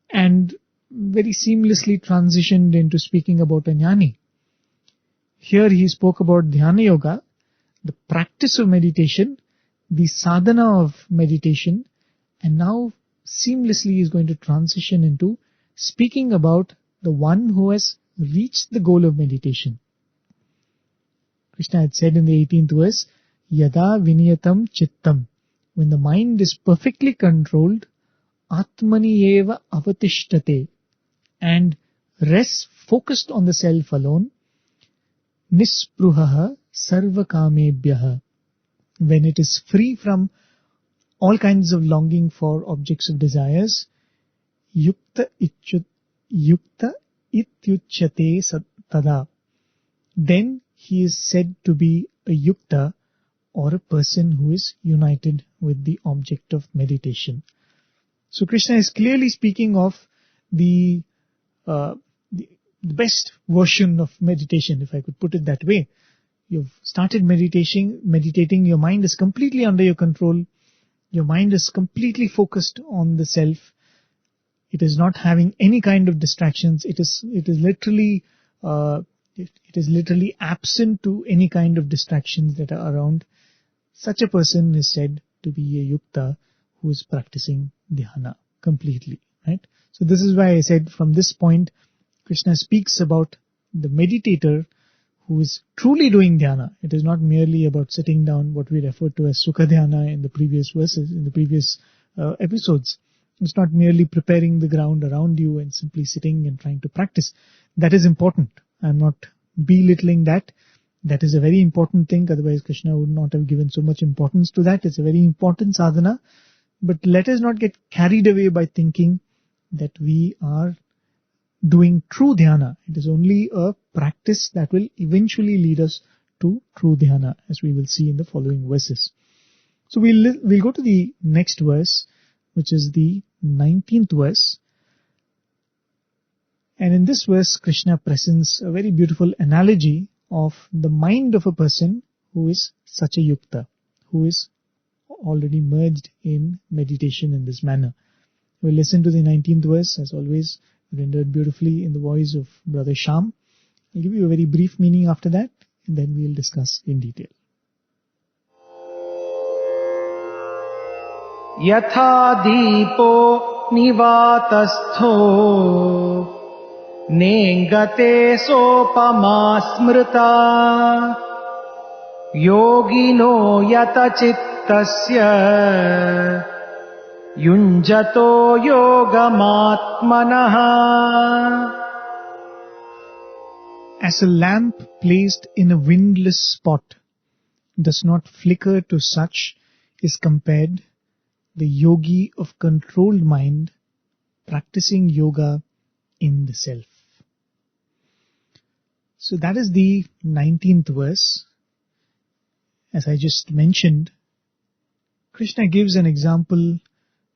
and very seamlessly transitioned into speaking about a jnani. Here he spoke about dhyana yoga, the practice of meditation, the sadhana of meditation, and now seamlessly is going to transition into speaking about the one who has reached the goal of meditation. Krishna had said in the 18th verse, Yada viniyatam chittam, when the mind is perfectly controlled, atmani eva avatishtate, and rests focused on the self alone, nispruhaha sarvakamebhyaha, when it is free from all kinds of longing for objects of desires, yukta ityuchyate tada, then he is said to be a yukta, or a person who is united with the object of meditation. So Krishna is clearly speaking of the best version of meditation, if I could put it that way. You've started meditating, your mind is completely under your control, your mind is completely focused on the self, it is not having any kind of distractions, it is literally absent to any kind of distractions that are around. Such a person is said to be a yukta who is practicing dhyana completely, right? So this is why I said from this point, Krishna speaks about the meditator who is truly doing dhyana. It is not merely about sitting down, what we referred to as sukha dhyana in the previous verses, in the previous episodes. It's not merely preparing the ground around you and simply sitting and trying to practice. That is important. I'm not belittling that. That is a very important thing. Otherwise, Krishna would not have given so much importance to that. It's a very important sadhana. But let us not get carried away by thinking that we are doing true dhyana. It is only a practice that will eventually lead us to true dhyana, as we will see in the following verses. So we'll go to the next verse, which is the 19th verse. And in this verse, Krishna presents a very beautiful analogy of the mind of a person who is such a yukta, who is already merged in meditation in this manner. We'll listen to the 19th verse, as always, rendered beautifully in the voice of Brother Shyam. I'll give you a very brief meaning after that, and then we'll discuss in detail. Yatha deepo nivatastho Nengate sopama smrita Yogino yata chittasya Yunjato yogamatmanaha. As a lamp placed in a windless spot does not flicker to such is compared the yogi of controlled mind practicing yoga in the self. So that is the 19th verse. As I just mentioned, Krishna gives an example,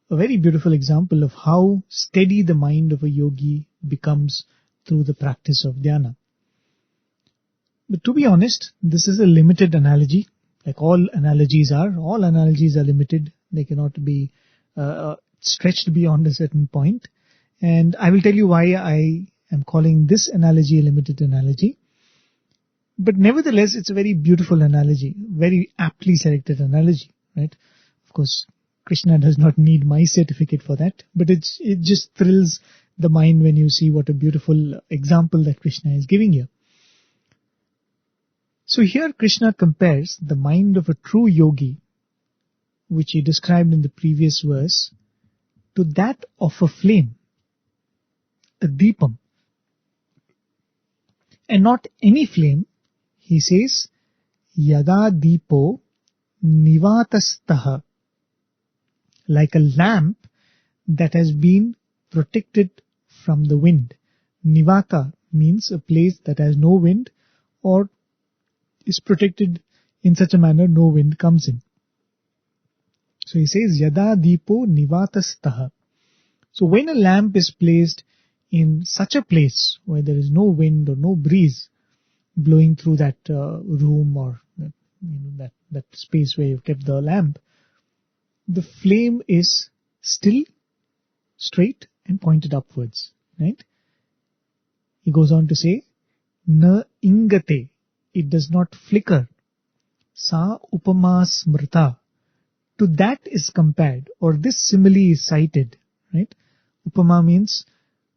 a very beautiful example of how steady the mind of a yogi becomes through the practice of dhyana. But to be honest, this is a limited analogy. like all analogies are limited. They cannot be stretched beyond a certain point. And I will tell you why I am calling this analogy a limited analogy. But nevertheless, it's a very beautiful analogy, very aptly selected analogy, right? Of course, Krishna does not need my certificate for that, but it just thrills the mind when you see what a beautiful example that Krishna is giving here. So here Krishna compares the mind of a true yogi, which he described in the previous verse, to that of a flame, a deepam. And not any flame. He says, Yada Deepo Nivatastaha, like a lamp that has been protected from the wind. Nivata means a place that has no wind or is protected in such a manner no wind comes in. So he says, Yada Deepo Nivatastaha. So when a lamp is placed in such a place where there is no wind or no breeze blowing through that room or that space where you've kept the lamp, the flame is still straight and pointed upwards, right? He goes on to say, Na ingate, it does not flicker. Sa upama smrta, to that is compared, or this simile is cited, right? Upama means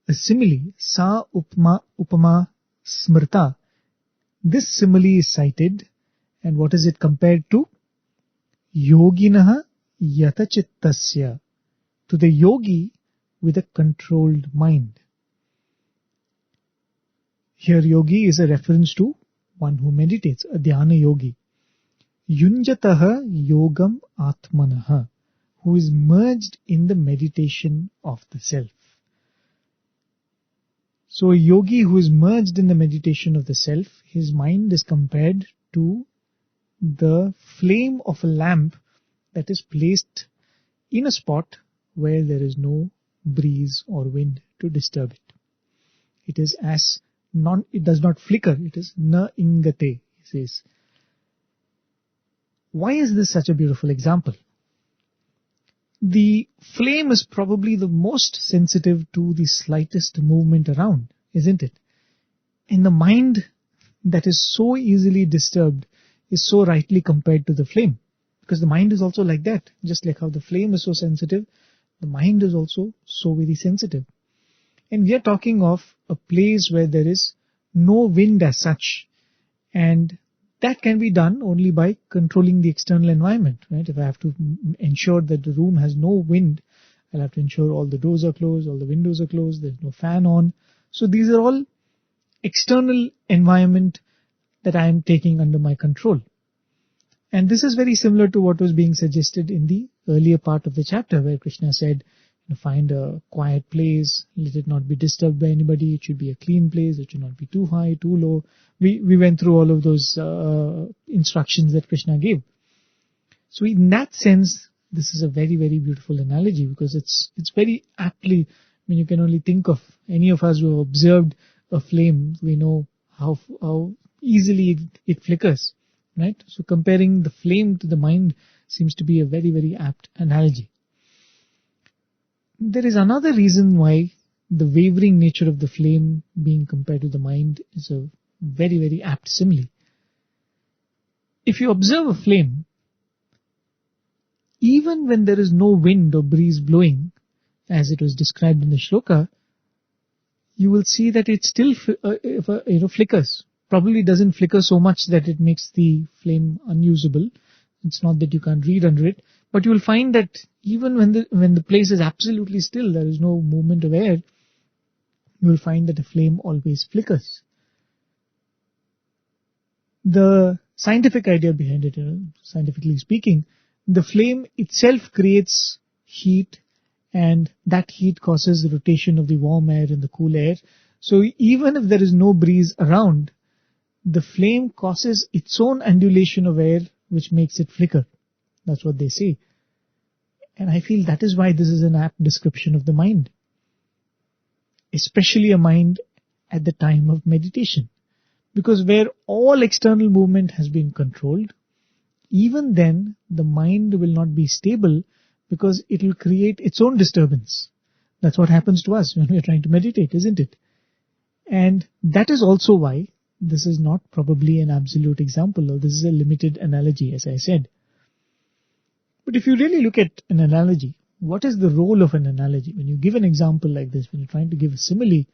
a simile. Sa upama smrta. This simile is cited, and what is it compared to? Yoginaha yatachittasya, to the yogi with a controlled mind. Here yogi is a reference to one who meditates, a dhyana yogi. Yunjataha yogam atmanaha, who is merged in the meditation of the self. So a yogi who is merged in the meditation of the self, his mind is compared to the flame of a lamp that is placed in a spot where there is no breeze or wind to disturb it. It is it does not flicker, it is na ingate, he says. Why is this such a beautiful example? The flame is probably the most sensitive to the slightest movement around, isn't it? And the mind that is so easily disturbed is so rightly compared to the flame. Because the mind is also like that. Just like how the flame is so sensitive, the mind is also so very sensitive. And we are talking of a place where there is no wind as such. And that can be done only by controlling the external environment, right? If I have to ensure that the room has no wind, I'll have to ensure all the doors are closed, all the windows are closed, there's no fan on. So these are all external environment that I am taking under my control. And this is very similar to what was being suggested in the earlier part of the chapter where Krishna said, find a quiet place, let it not be disturbed by anybody, it should be a clean place, it should not be too high, too low. We went through all of those instructions that Krishna gave. So in that sense, this is a very, very beautiful analogy because it's very aptly, you can only think of any of us who have observed a flame, we know how easily it flickers, right? So comparing the flame to the mind seems to be a very, very apt analogy. There is another reason why the wavering nature of the flame being compared to the mind is a very, very apt simile. If you observe a flame, even when there is no wind or breeze blowing, as it was described in the shloka, you will see that it still flickers. Probably doesn't flicker so much that it makes the flame unusable. It's not that you can't read under it, but you will find that even when the place is absolutely still, there is no movement of air, you will find that the flame always flickers. The scientific idea behind it, scientifically speaking, the flame itself creates heat, and that heat causes the rotation of the warm air and the cool air. So even if there is no breeze around, the flame causes its own undulation of air which makes it flicker. That's what they say. And I feel that is why this is an apt description of the mind. Especially a mind at the time of meditation. Because where all external movement has been controlled, even then the mind will not be stable because it will create its own disturbance. That's what happens to us when we are trying to meditate, isn't it? And that is also why this is not probably an absolute example, or this is a limited analogy, as I said. But if you really look at an analogy, what is the role of an analogy? When you give an example like this, when you're trying to give a simile,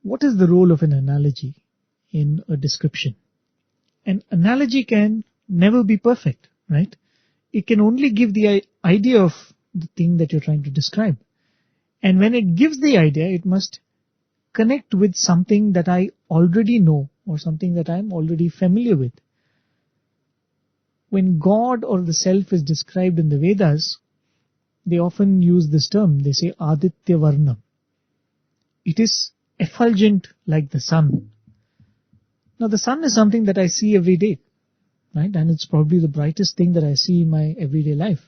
what is the role of an analogy in a description? An analogy can never be perfect, right? It can only give the idea of the thing that you're trying to describe. And when it gives the idea, it must connect with something that I already know or something that I'm already familiar with. When God or the self is described in the Vedas, they often use this term. They say Aditya Varna. It is effulgent like the sun. Now the sun is something that I see every day, right? And it's probably the brightest thing that I see in my everyday life.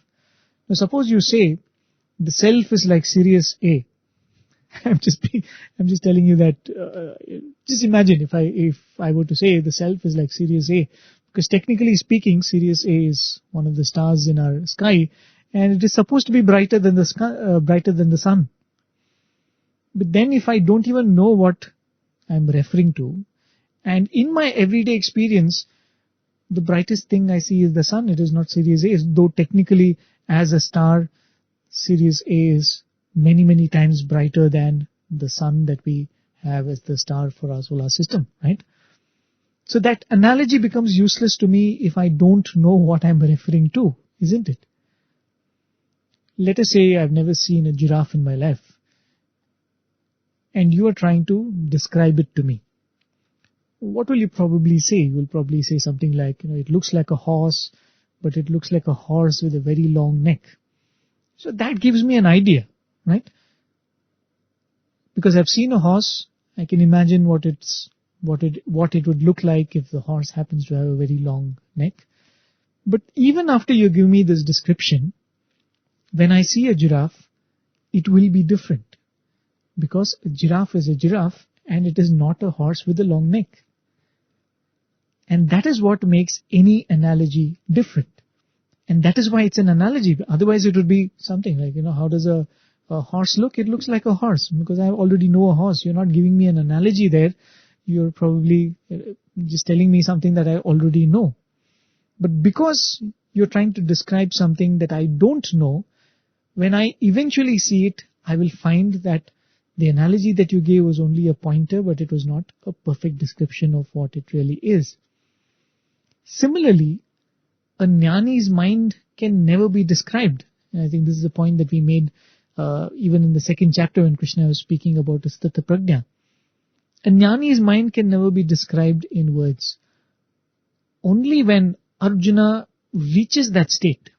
Now suppose you say the self is like Sirius A. I'm just telling you that. Just imagine if I were to say the self is like Sirius A, because technically speaking, Sirius A is one of the stars in our sky, and it is supposed to be brighter than the sun. But then, if I don't even know what I'm referring to, and in my everyday experience, the brightest thing I see is the sun. It is not Sirius A, though technically, as a star, Sirius A is many, many times brighter than the sun that we have as the star for our solar system, right? So that analogy becomes useless to me if I don't know what I'm referring to, isn't it? Let us say I've never seen a giraffe in my life, and you are trying to describe it to me. What will you probably say? You will probably say something like, it looks like a horse, but it looks like a horse with a very long neck. So that gives me an idea, right? Because I've seen a horse, I can imagine what it would look like if the horse happens to have a very long neck. But even after you give me this description, when I see a giraffe, it will be different. Because a giraffe is a giraffe and it is not a horse with a long neck. And that is what makes any analogy different. And that is why it's an analogy. Otherwise it would be something like, how does a horse look? It looks like a horse because I already know a horse. You're not giving me an analogy there. You're probably just telling me something that I already know. But because you're trying to describe something that I don't know, when I eventually see it, I will find that the analogy that you gave was only a pointer, but it was not a perfect description of what it really is. Similarly, a jnani's mind can never be described. And I think this is a point that we made even in the second chapter when Krishna was speaking about Astata Prajna. A jnani's mind can never be described in words. Only when Arjuna reaches that state,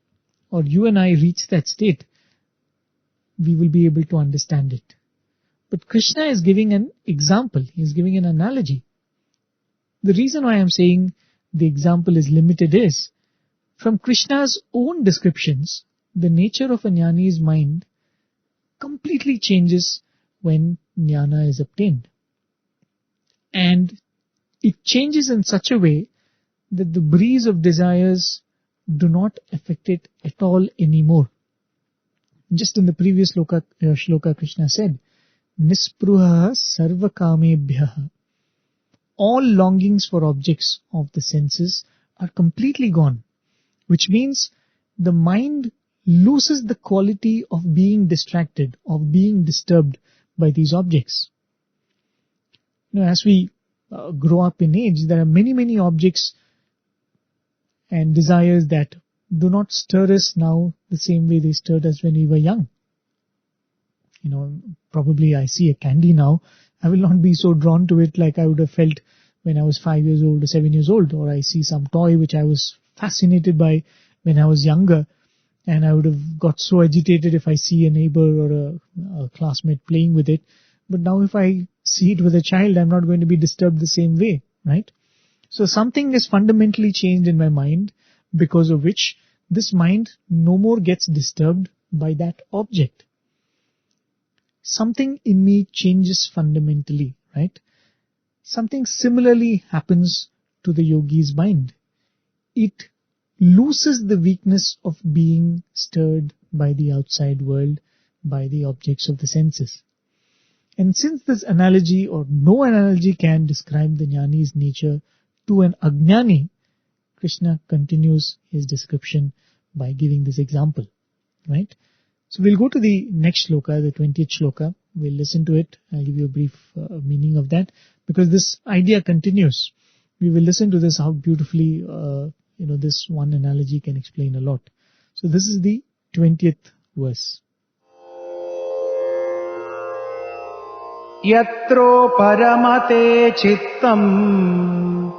or you and I reach that state, we will be able to understand it. But Krishna is giving an example. He is giving an analogy. The reason why I am saying the example is limited is, from Krishna's own descriptions, the nature of a jnani's mind completely changes when jnana is obtained. And it changes in such a way that the breeze of desires do not affect it at all anymore. Just in the previous shloka, Krishna said, Nispruha sarva kamebhyaha. All longings for objects of the senses are completely gone, which means the mind loses the quality of being distracted, of being disturbed by these objects. As we grow up in age, there are many, many objects and desires that do not stir us now the same way they stirred us when we were young. Probably I see a candy now, I will not be so drawn to it like I would have felt when I was 5 years old or 7 years old, or I see some toy which I was fascinated by when I was younger, and I would have got so agitated if I see a neighbor or a classmate playing with it. But now if I see it with a child, I'm not going to be disturbed the same way, right? So something is fundamentally changed in my mind, because of which this mind no more gets disturbed by that object. Something in me changes fundamentally, right? Something similarly happens to the yogi's mind. It looses the weakness of being stirred by the outside world, by the objects of the senses. And since this analogy or no analogy can describe the jnani's nature to an ajnani, Krishna continues his description by giving this example. Right? So we'll go to the next shloka, the 20th shloka. We'll listen to it. I'll give you a brief meaning of that, because this idea continues. We will listen to this, how beautifully this one analogy can explain a lot. So this is the 20th verse. Yatro paramate chittam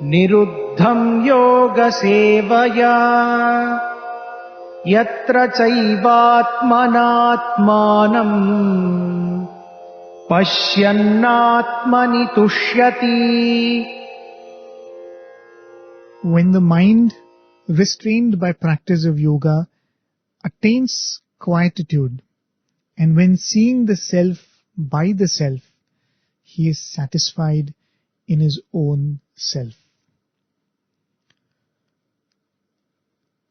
niruddham yoga sevaya yatra chaivatmanatmanam pashyannatmani tushyati. When the mind, restrained by practice of yoga, attains quietude, and when seeing the self by the self, he is satisfied in his own self.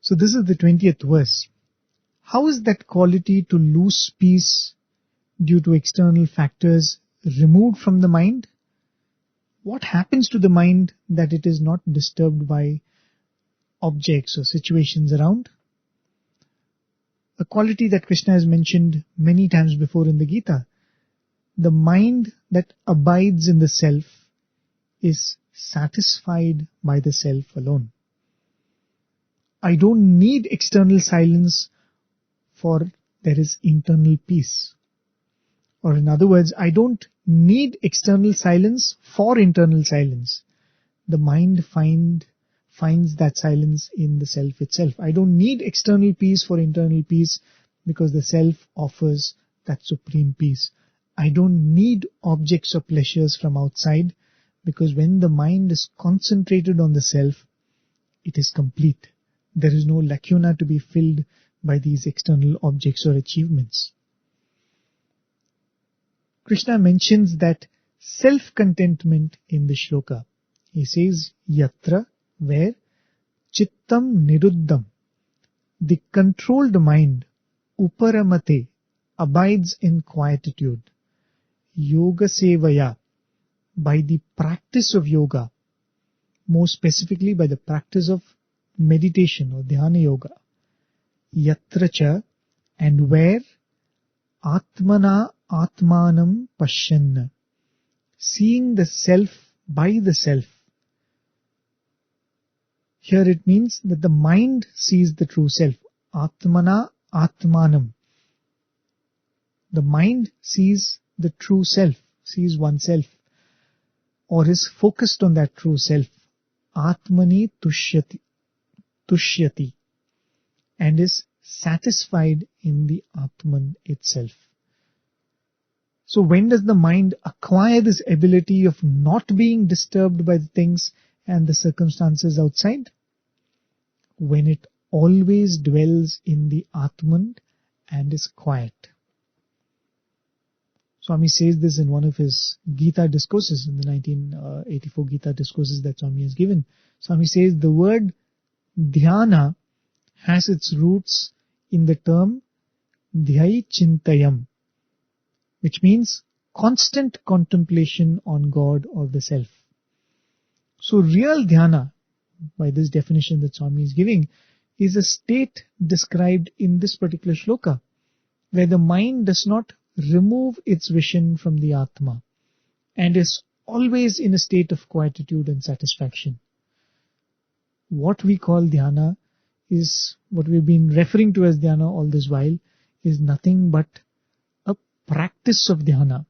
So this is the 20th verse. How is that quality to lose peace due to external factors removed from the mind? What happens to the mind that it is not disturbed by objects or situations around? A quality that Krishna has mentioned many times before in the Gita. The mind that abides in the self is satisfied by the self alone. I don't need external silence, for there is internal peace. Or in other words, I don't need external silence for internal silence. The mind finds that silence in the self itself. I don't need external peace for internal peace, because the self offers that supreme peace. I don't need objects or pleasures from outside, because when the mind is concentrated on the self, it is complete. There is no lacuna to be filled by these external objects or achievements. Krishna mentions that self-contentment in the shloka. He says, yatra, where, chittam niruddham, the controlled mind, uparamate, abides in quietude. Yoga sevaya, by the practice of yoga, more specifically by the practice of meditation or dhyana yoga. Yatra cha, and where, atmana atmanam pashyanna, seeing the self by the self. Here it means that the mind sees the true self. Atmana atmanam. The mind sees the true self, sees oneself, or is focused on that true self. Atmani tushyati, and is satisfied in the Atman itself. So when does the mind acquire this ability of not being disturbed by the things and the circumstances outside? When it always dwells in the Atman and is quiet. Swami says this in one of his Gita discourses, in the 1984 Gita discourses that Swami has given. Swami says the word dhyana has its roots in the term dhyai chintayam, which means constant contemplation on God or the self. So real dhyana, by this definition that Swami is giving, is a state described in this particular shloka, where the mind does not remove its vision from the Atma and is always in a state of quietude and satisfaction. What we call dhyana is, what we've been referring to as dhyana all this while, is nothing but a practice of dhyana,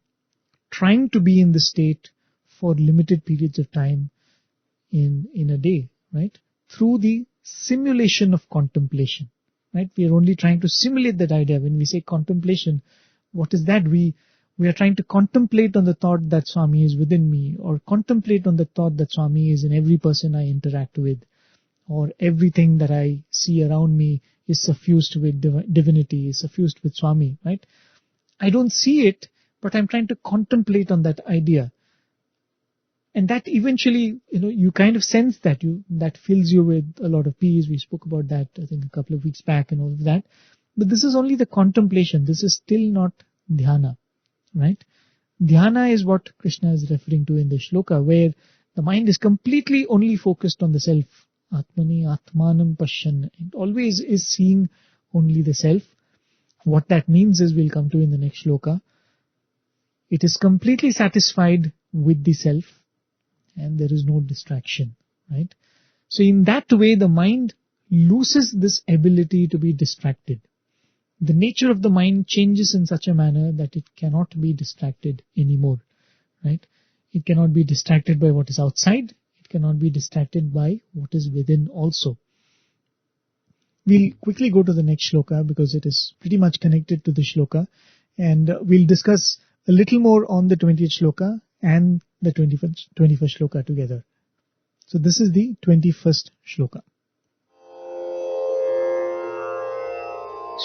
trying to be in the state for limited periods of time in a day, right? Through the simulation of contemplation, right? We are only trying to simulate that idea. When we say contemplation, what is that? We are trying to contemplate on the thought that Swami is within me, or contemplate on the thought that Swami is in every person I interact with, or everything that I see around me is suffused with divinity, is suffused with Swami, right? I don't see it, but I'm trying to contemplate on that idea. And that eventually, you kind of sense that that fills you with a lot of peace. We spoke about that, I think, a couple of weeks back and all of that. But this is only the contemplation. This is still not dhyana, right? Dhyana is what Krishna is referring to in the shloka, where the mind is completely only focused on the self. Atmani atmanam pashyan. It always is seeing only the self. What that means is, we'll come to in the next shloka. It is completely satisfied with the self, and there is no distraction, right? So in that way, the mind loses this ability to be distracted. The nature of the mind changes in such a manner that it cannot be distracted anymore, right? It cannot be distracted by what is outside. It cannot be distracted by what is within also. We'll quickly go to the next shloka because it is pretty much connected to the shloka, and we'll discuss a little more on the 20th shloka and the 21st shloka together. So this is the 21st shloka.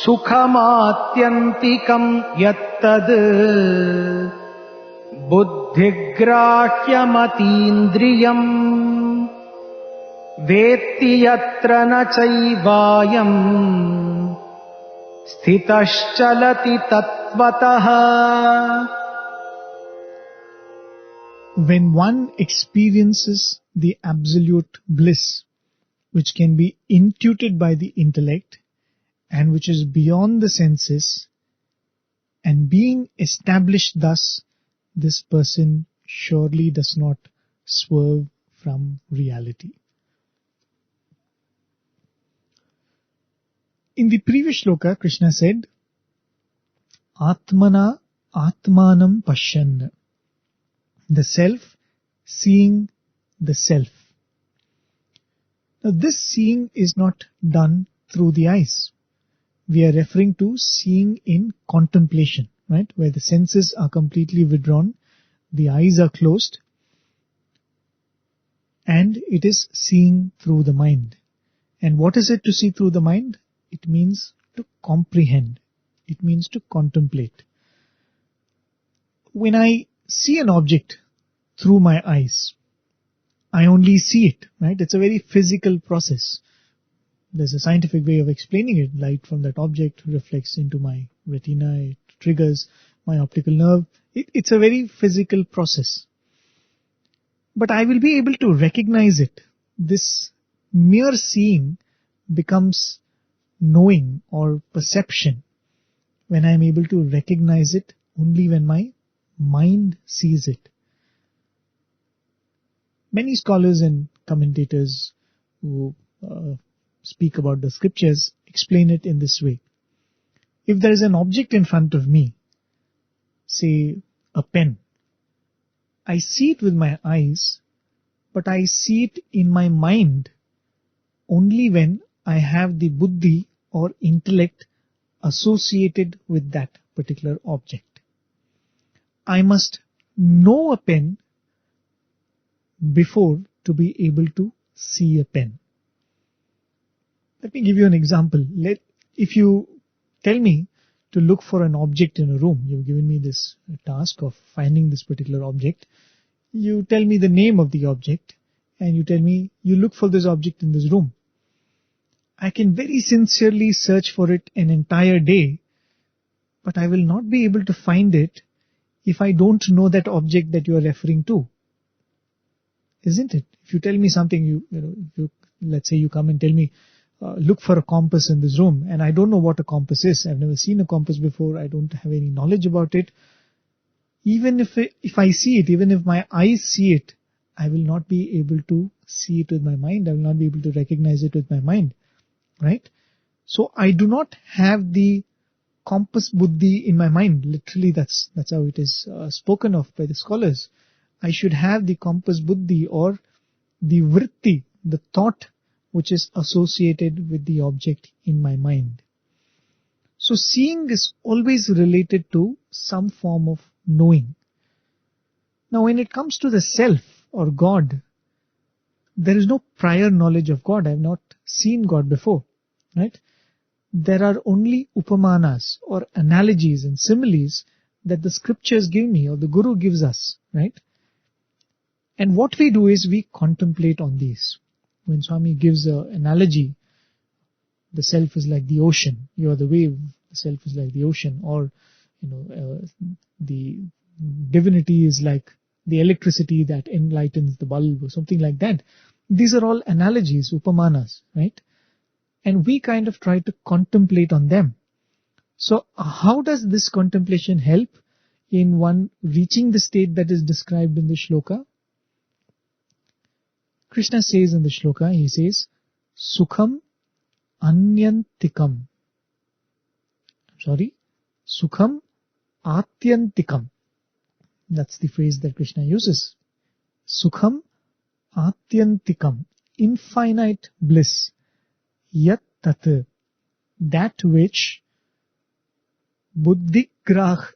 सुखमात्यन्तिकं यत्तद् बुद्धिग्राह्यमतीन्द्रियम् वेत्ति यत्र न चैवायम् स्थितश्चलति तत्त्वतः. When one experiences the absolute bliss, which can be intuited by the intellect, and which is beyond the senses, and being established thus, this person surely does not swerve from reality. In the previous shloka, Krishna said, Atmana Atmanam Pashyan, the self seeing the self. Now this seeing is not done through the eyes. We are referring to seeing in contemplation, right? Where the senses are completely withdrawn, the eyes are closed, and it is seeing through the mind. And what is it to see through the mind? It means to comprehend. It means to contemplate. When I see an object through my eyes, I only see it, right? It's a very physical process. There's a scientific way of explaining it. Light from that object reflects into my retina. It triggers my optical nerve. It's a very physical process. But I will be able to recognize it. This mere seeing becomes knowing or perception when I am able to recognize it only when my mind sees it. Many scholars and commentators who speak about the scriptures explain it in this way. If there is an object in front of me, say a pen, I see it with my eyes, but I see it in my mind only when I have the buddhi or intellect associated with that particular object. I must know a pen before to be able to see a pen. Let me give you an example. If you tell me to look for an object in a room, you've given me this task of finding this particular object. You tell me the name of the object and you tell me you look for this object in this room. I can very sincerely search for it an entire day, but I will not be able to find it if I don't know that object that you are referring to. Isn't it? If you tell me something, let's say you come and tell me, look for a compass in this room, and I don't know what a compass is. I've never seen a compass before. I don't have any knowledge about it. Even if I see it, even if my eyes see it, I will not be able to see it with my mind. I will not be able to recognize it with my mind. Right? So I do not have the compass buddhi in my mind. Literally, that's how it is spoken of by the scholars. I should have the compass buddhi or the vritti, the thought which is associated with the object in my mind. So seeing is always related to some form of knowing. Now when it comes to the self or God, there is no prior knowledge of God. I have not seen God before, right? There are only upamanas or analogies and similes that the scriptures give me or the Guru gives us, right? And what we do is we contemplate on these. When Swami gives an analogy, the self is like the ocean, you are the wave, the self is like the ocean, or the divinity is like the electricity that enlightens the bulb, or something like that. These are all analogies, upamanas, right? And we kind of try to contemplate on them. So how does this contemplation help in one reaching the state that is described in the shloka? Krishna says in the shloka, he says, Sukham Anyantikam. Sukham Atyantikam. That's the phrase that Krishna uses. Sukham Atyantikam. Infinite bliss. Yat tat. That which buddhi grahyam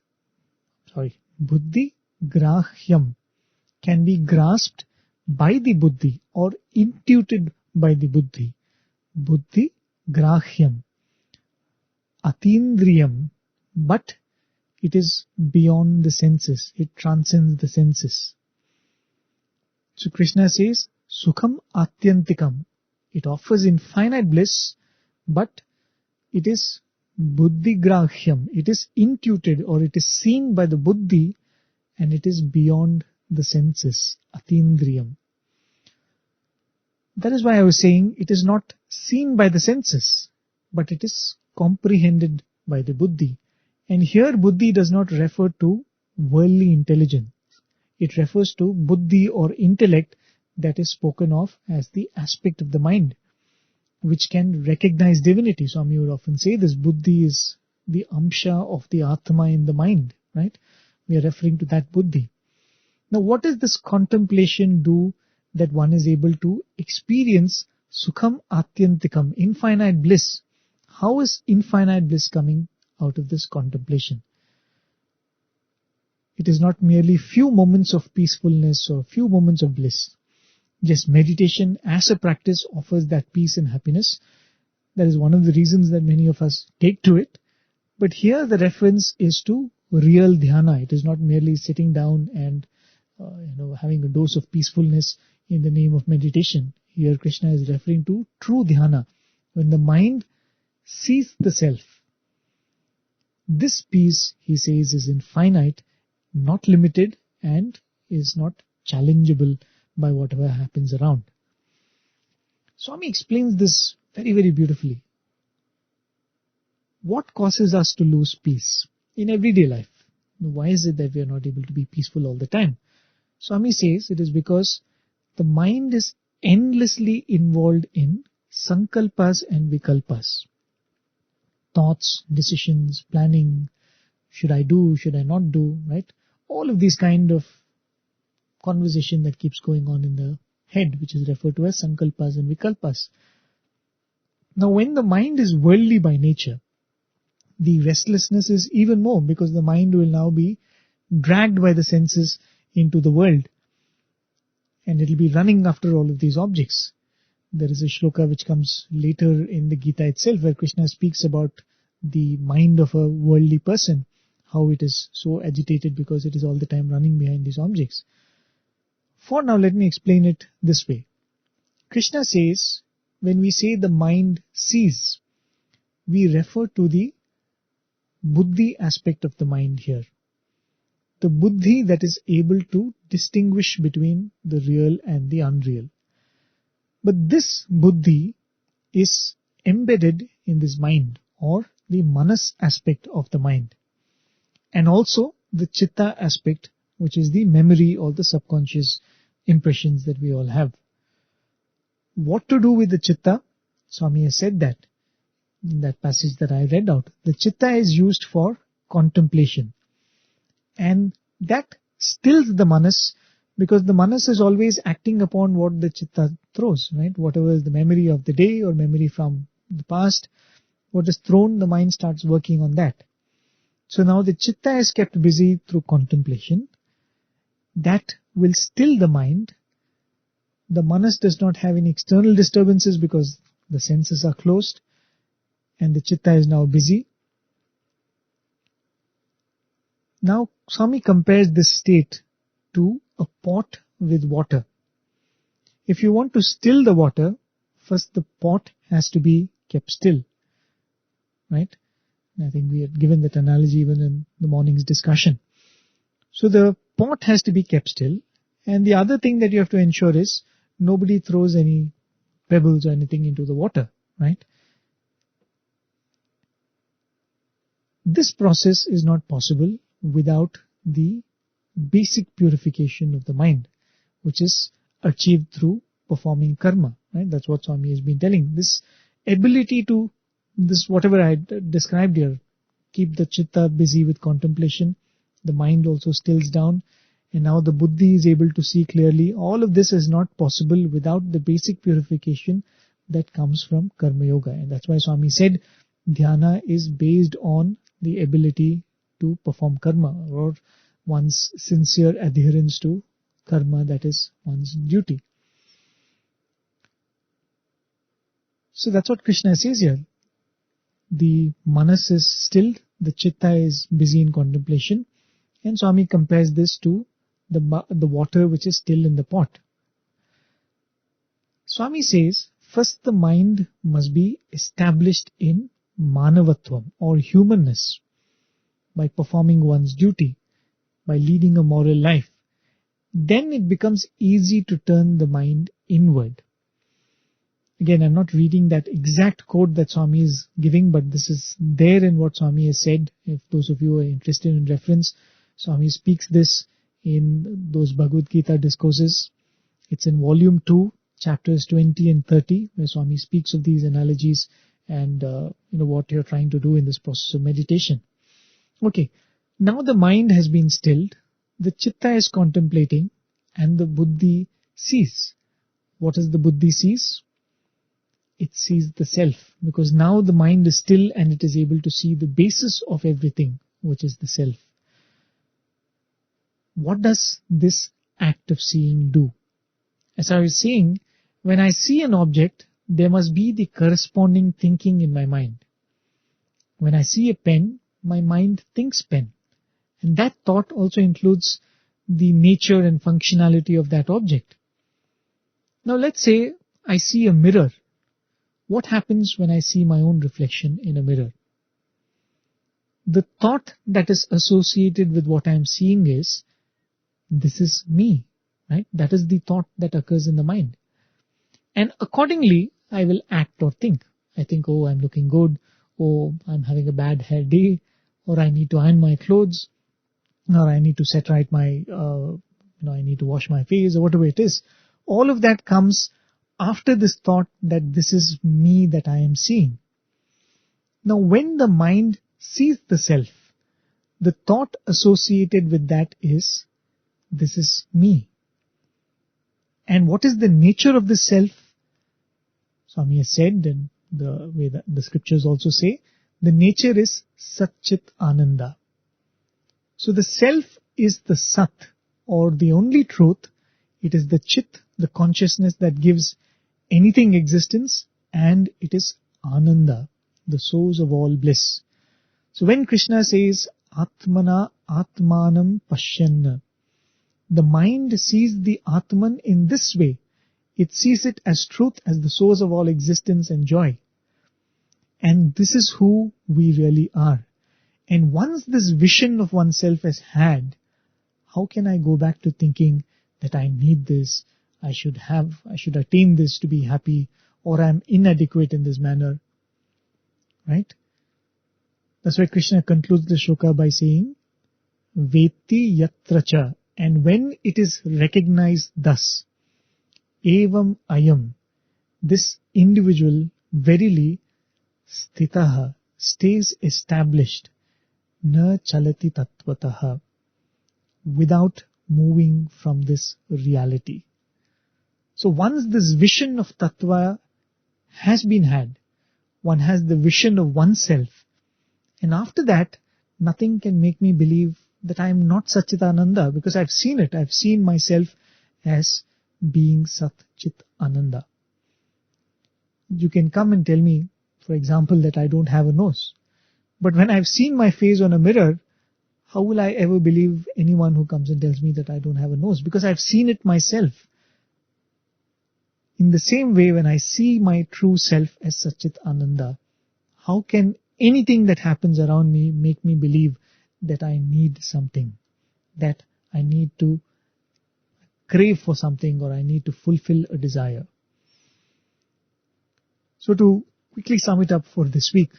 can be grasped by the buddhi or intuited by the buddhi. Buddhi grahyam. Atindriyam. But it is beyond the senses. It transcends the senses. So Krishna says, Sukham Atyantikam. It offers infinite bliss, but it is buddhi grahyam. It is intuited or it is seen by the buddhi and it is beyond the senses. Atindriyam. That is why I was saying it is not seen by the senses, but it is comprehended by the buddhi. And here buddhi does not refer to worldly intelligence. It refers to buddhi or intellect that is spoken of as the aspect of the mind, which can recognize divinity. Swami would often say this, buddhi is the amsha of the atma in the mind, right? We are referring to that buddhi. Now what does this contemplation do that one is able to experience sukham atyantikam, infinite bliss? How is infinite bliss coming out of this contemplation? It is not merely few moments of peacefulness or few moments of bliss. Just meditation as a practice offers that peace and happiness. That is one of the reasons that many of us take to it. But here the reference is to real dhyana. It is not merely sitting down and having a dose of peacefulness in the name of meditation. Here Krishna is referring to true dhyana, when the mind sees the self. This peace, he says, is infinite, not limited, and is not challengeable by whatever happens around. Swami explains this very, very beautifully. What causes us to lose peace in everyday life? Why is it that we are not able to be peaceful all the time? Swami says it is because the mind is endlessly involved in sankalpas and vikalpas. Thoughts, decisions, planning, should I do, should I not do, right? All of these kind of conversation that keeps going on in the head, which is referred to as sankalpas and vikalpas. Now when the mind is worldly by nature, the restlessness is even more, because the mind will now be dragged by the senses into the world. And it will be running after all of these objects. There is a shloka which comes later in the Gita itself, where Krishna speaks about the mind of a worldly person, how it is so agitated because it is all the time running behind these objects. For now, let me explain it this way. Krishna says, when we say the mind sees, we refer to the buddhi aspect of the mind here. The buddhi that is able to distinguish between the real and the unreal. But this buddhi is embedded in this mind, or the manas aspect of the mind, and also the chitta aspect, which is the memory or the subconscious impressions that we all have. What to do with the chitta? Swami has said that in that passage that I read out. The chitta is used for contemplation, and that stills the manas, because the manas is always acting upon what the chitta throws, right? Whatever is the memory of the day or memory from the past, what is thrown, the mind starts working on that. So now the chitta is kept busy through contemplation. That will still the mind. The manas does not have any external disturbances because the senses are closed and the chitta is now busy. Now Swami compares this state to a pot with water. If you want to still the water, first the pot has to be kept still. Right? I think we had given that analogy even in the morning's discussion. So the pot has to be kept still. And the other thing that you have to ensure is nobody throws any pebbles or anything into the water. Right? This process is not possible without the basic purification of the mind, which is achieved through performing karma. Right? That's what Swami has been telling. This ability to, this whatever I described here, keep the chitta busy with contemplation, the mind also stills down, and now the buddhi is able to see clearly. All of this is not possible without the basic purification that comes from karma yoga. And that's why Swami said dhyana is based on the ability to perform karma, or one's sincere adherence to karma, that is one's duty. So that's what Krishna says here. The manas is still, the chitta is busy in contemplation, and Swami compares this to the water which is still in the pot. Swami says, first the mind must be established in manavatvam or humanness by performing one's duty, by leading a moral life. Then it becomes easy to turn the mind inward. Again, I'm not reading that exact quote that Swami is giving, but this is there in what Swami has said. If those of you are interested in reference, Swami speaks this in those Bhagavad Gita discourses. It's in volume 2, chapters 20 and 30, where Swami speaks of these analogies and what you're trying to do in this process of meditation. Okay, now the mind has been stilled, the chitta is contemplating, and the buddhi sees. What does the buddhi sees? It sees the self, because now the mind is still and it is able to see the basis of everything, which is the self. What does this act of seeing do? As I was saying, when I see an object, there must be the corresponding thinking in my mind. When I see a pen, my mind thinks pen. And that thought also includes the nature and functionality of that object. Now let's say I see a mirror. What happens when I see my own reflection in a mirror? The thought that is associated with what I am seeing is, this is me, right? That is the thought that occurs in the mind. And accordingly, I will act or think. I think, oh, I'm looking good, oh, I'm having a bad hair day, or I need to iron my clothes, or I need to set right my, I need to wash my face, or whatever it is. All of that comes after this thought that this is me that I am seeing. Now, when the mind sees the self, the thought associated with that is, this is me. And what is the nature of the self? Swami has said, and the way the scriptures also say, the nature is Satchit Ananda. So the self is the Sat, or the only truth. It is the Chit, the consciousness that gives anything existence, and it is Ananda, the source of all bliss. So when Krishna says, Atmana Atmanam Pashyanna, the mind sees the Atman in this way. It sees it as truth, as the source of all existence and joy. And this is who we really are. And once this vision of oneself is had, how can I go back to thinking that I need this, I should attain this to be happy, or I am inadequate in this manner? Right? That's why Krishna concludes the shloka by saying, Veti yatracha, and when it is recognized thus, evam ayam, this individual verily sthitaha, stays established, na chalati tattvataha, without moving from this reality. So once this vision of tattva has been had, one has the vision of oneself, and after that, nothing can make me believe that I am not Satchitananda, because I've seen it. I've seen myself as being Sat Chit Ananda. You can come and tell me, for example, that I don't have a nose. But when I've seen my face on a mirror, how will I ever believe anyone who comes and tells me that I don't have a nose? Because I've seen it myself. In the same way, when I see my true self as Satchit Ananda, how can anything that happens around me make me believe that I need something, that I need to crave for something, or I need to fulfill a desire? So to quickly sum it up for this week,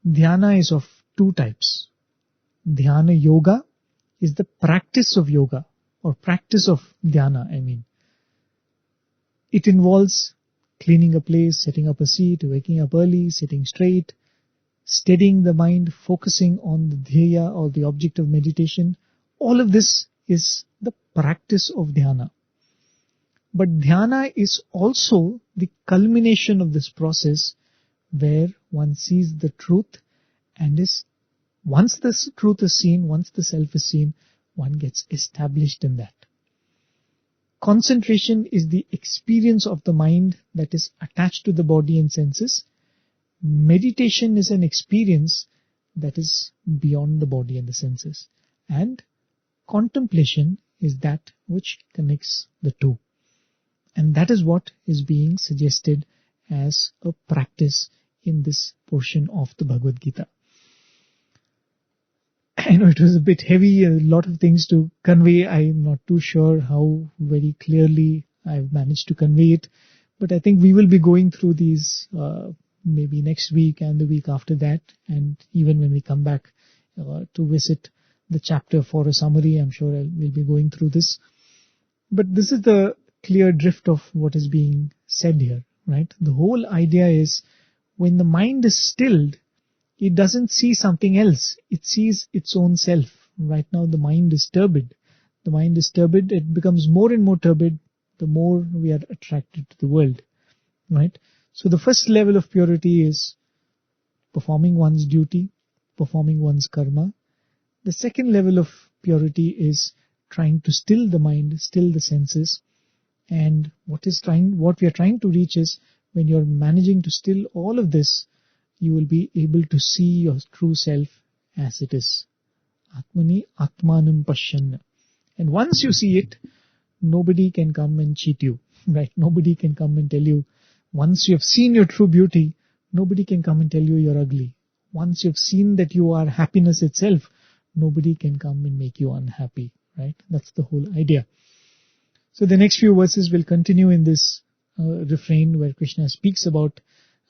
dhyana is of two types. Dhyana yoga is the practice of yoga, or practice of dhyana, I mean. It involves cleaning a place, setting up a seat, waking up early, sitting straight, steadying the mind, focusing on the dhyaya or the object of meditation. All of this is the practice of dhyana. But dhyana is also the culmination of this process where one sees the truth, and once this truth is seen, once the self is seen, one gets established in that. Concentration is the experience of the mind that is attached to the body and senses. Meditation is an experience that is beyond the body and the senses. And contemplation is that which connects the two. And that is what is being suggested as a practice in this portion of the Bhagavad Gita. I know it was a bit heavy, a lot of things to convey. I'm not too sure how very clearly I've managed to convey it. But I think we will be going through these maybe next week and the week after that. And even when we come back to visit the chapter for a summary, I'm sure we'll be going through this. But this is the clear drift of what is being said here, right? The whole idea is when the mind is stilled, it doesn't see something else. It sees its own self. Right now the mind is turbid. The mind is turbid. It becomes more and more turbid the more we are attracted to the world, right? So the first level of purity is performing one's duty, performing one's karma. The second level of purity is trying to still the mind, still the senses. And what we are trying to reach is when you're managing to still all of this, you will be able to see your true self as it is. Atmani Atmanam Pashyanna. And once you see it, nobody can come and cheat you, right? Nobody can come and tell you, once you have seen your true beauty, nobody can come and tell you you're ugly. Once you've seen that you are happiness itself, nobody can come and make you unhappy, right? That's the whole idea. So the next few verses will continue in this refrain where Krishna speaks about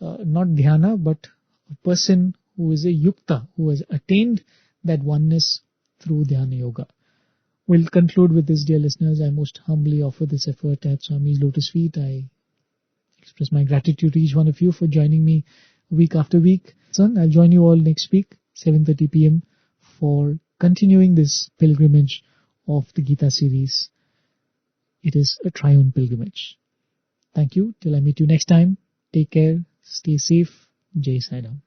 not dhyana, but a person who is a yukta, who has attained that oneness through dhyana yoga. We'll conclude with this, dear listeners. I most humbly offer this effort at Swami's lotus feet. I express my gratitude to each one of you for joining me week after week. Son, I'll join you all next week, 7:30 p.m. for continuing this pilgrimage of the Gita series. It is a triune pilgrimage. Thank you. Till I meet you next time. Take care. Stay safe. Jai Sai Ram.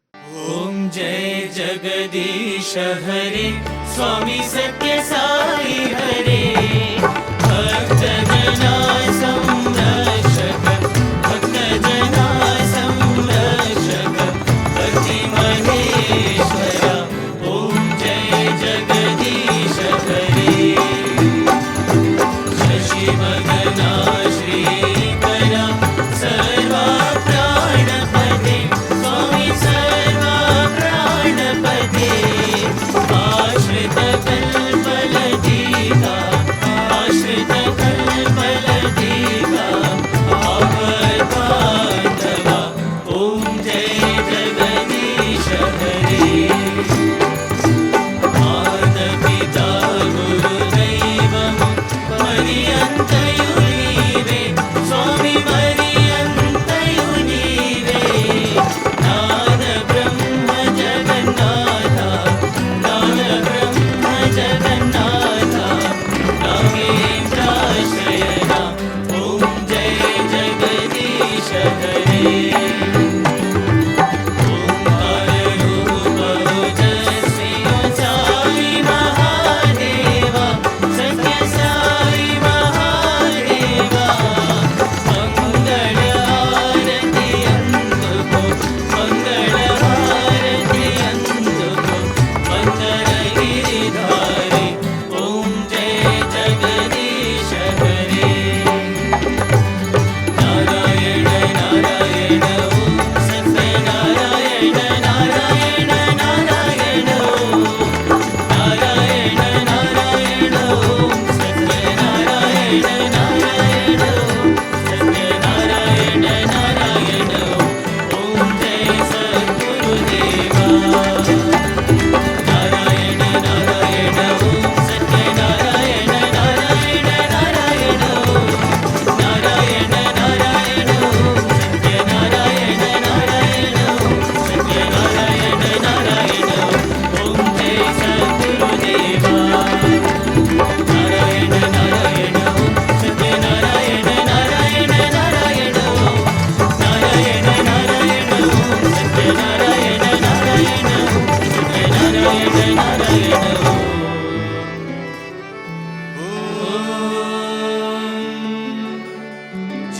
ॐ जय जगदीश हरे स्वामी सत्य साई हरे भक्त जना संरक्षक भक्त जना संरक्षक पति महेश्वरा ॐ जय जगदीश हरे शशि वदना श्रीकरा सर्वा प्राणपते स्वामी सर्वा प्राणपते आश्रित कल्पलतिका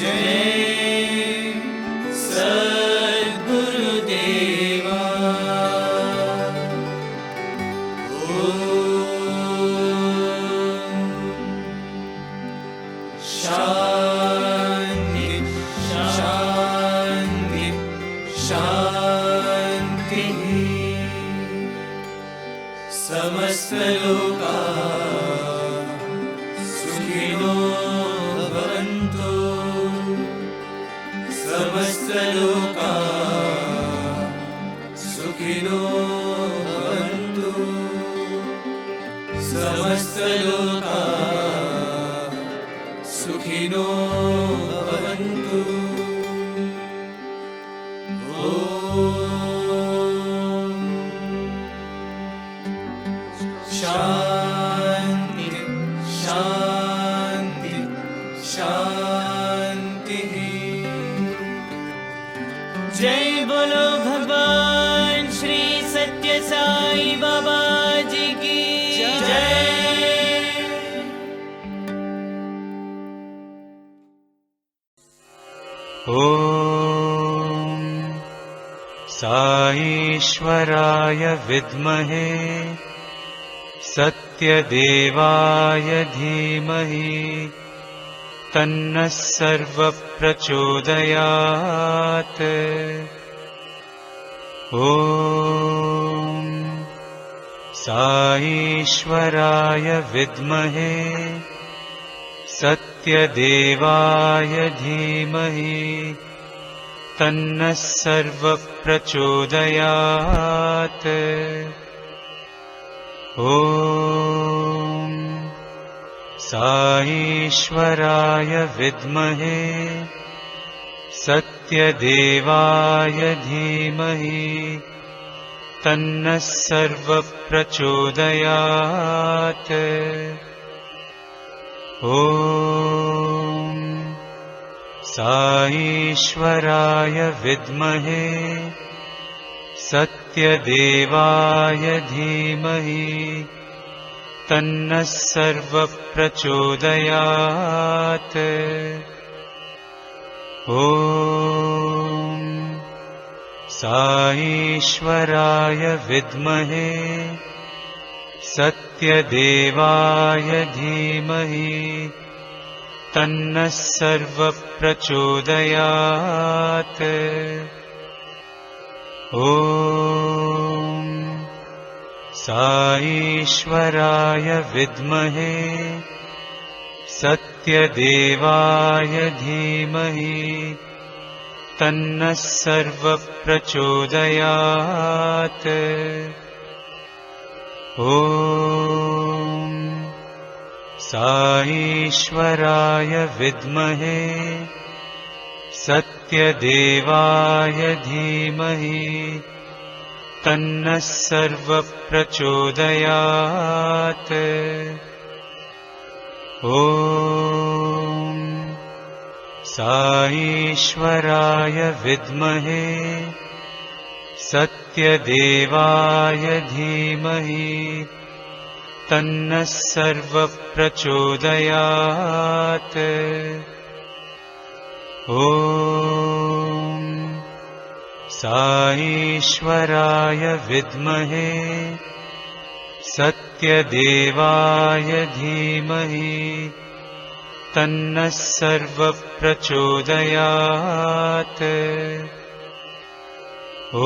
जय सद्गुरुदेवा। शांति शांति शांति। समस्त लोका सुखिनो भवन्तु। समस्त लोका सुखिनो भवन्तु। समस्त लोका सुखिनो भवन्तु। शांति शांति शांति। जय बोलो भगवान श्री सत्य साई बाबा जी की जय। ॐ साईश्वराय विद्महे सत्यदेवाय धीमहि तन्नः सर्वप्रचोदयात्। ॐ साईश्वराय विद्महे सत्यदेवाय धीमहि तन्नः सर्वप्रचोदयात्। ॐ साईश्वराय विद्महे सत्यदेवाय धीमहि तन्नः सर्वप्रचोदयात्। ॐ साईश्वराय विद्महे सत्यदेवाय धीमहि तन्नः सर्वप्रचोदयात्। ॐ साईश्वराय विद्महे सत्यदेवाय धीमहि तन्नः सर्वप्रचोदयात्। ॐ साईश्वराय विद्महे सत्यदेवाय धीमहि तन्नः सर्वप्रचोदयात्। ॐ साईश्वराय विद्महे सत्यदेवाय धीमहि तन्नः सर्वप्रचोदयात्। ॐ साईश्वराय विद्महे सत्यदेवाय धीमहि तन्नः सर्वप्रचोदयात्। ॐ साईश्वराय विद्महे सत्यदेवाय धीमहि तन्नः सर्वप्रचोदयात्। ॐ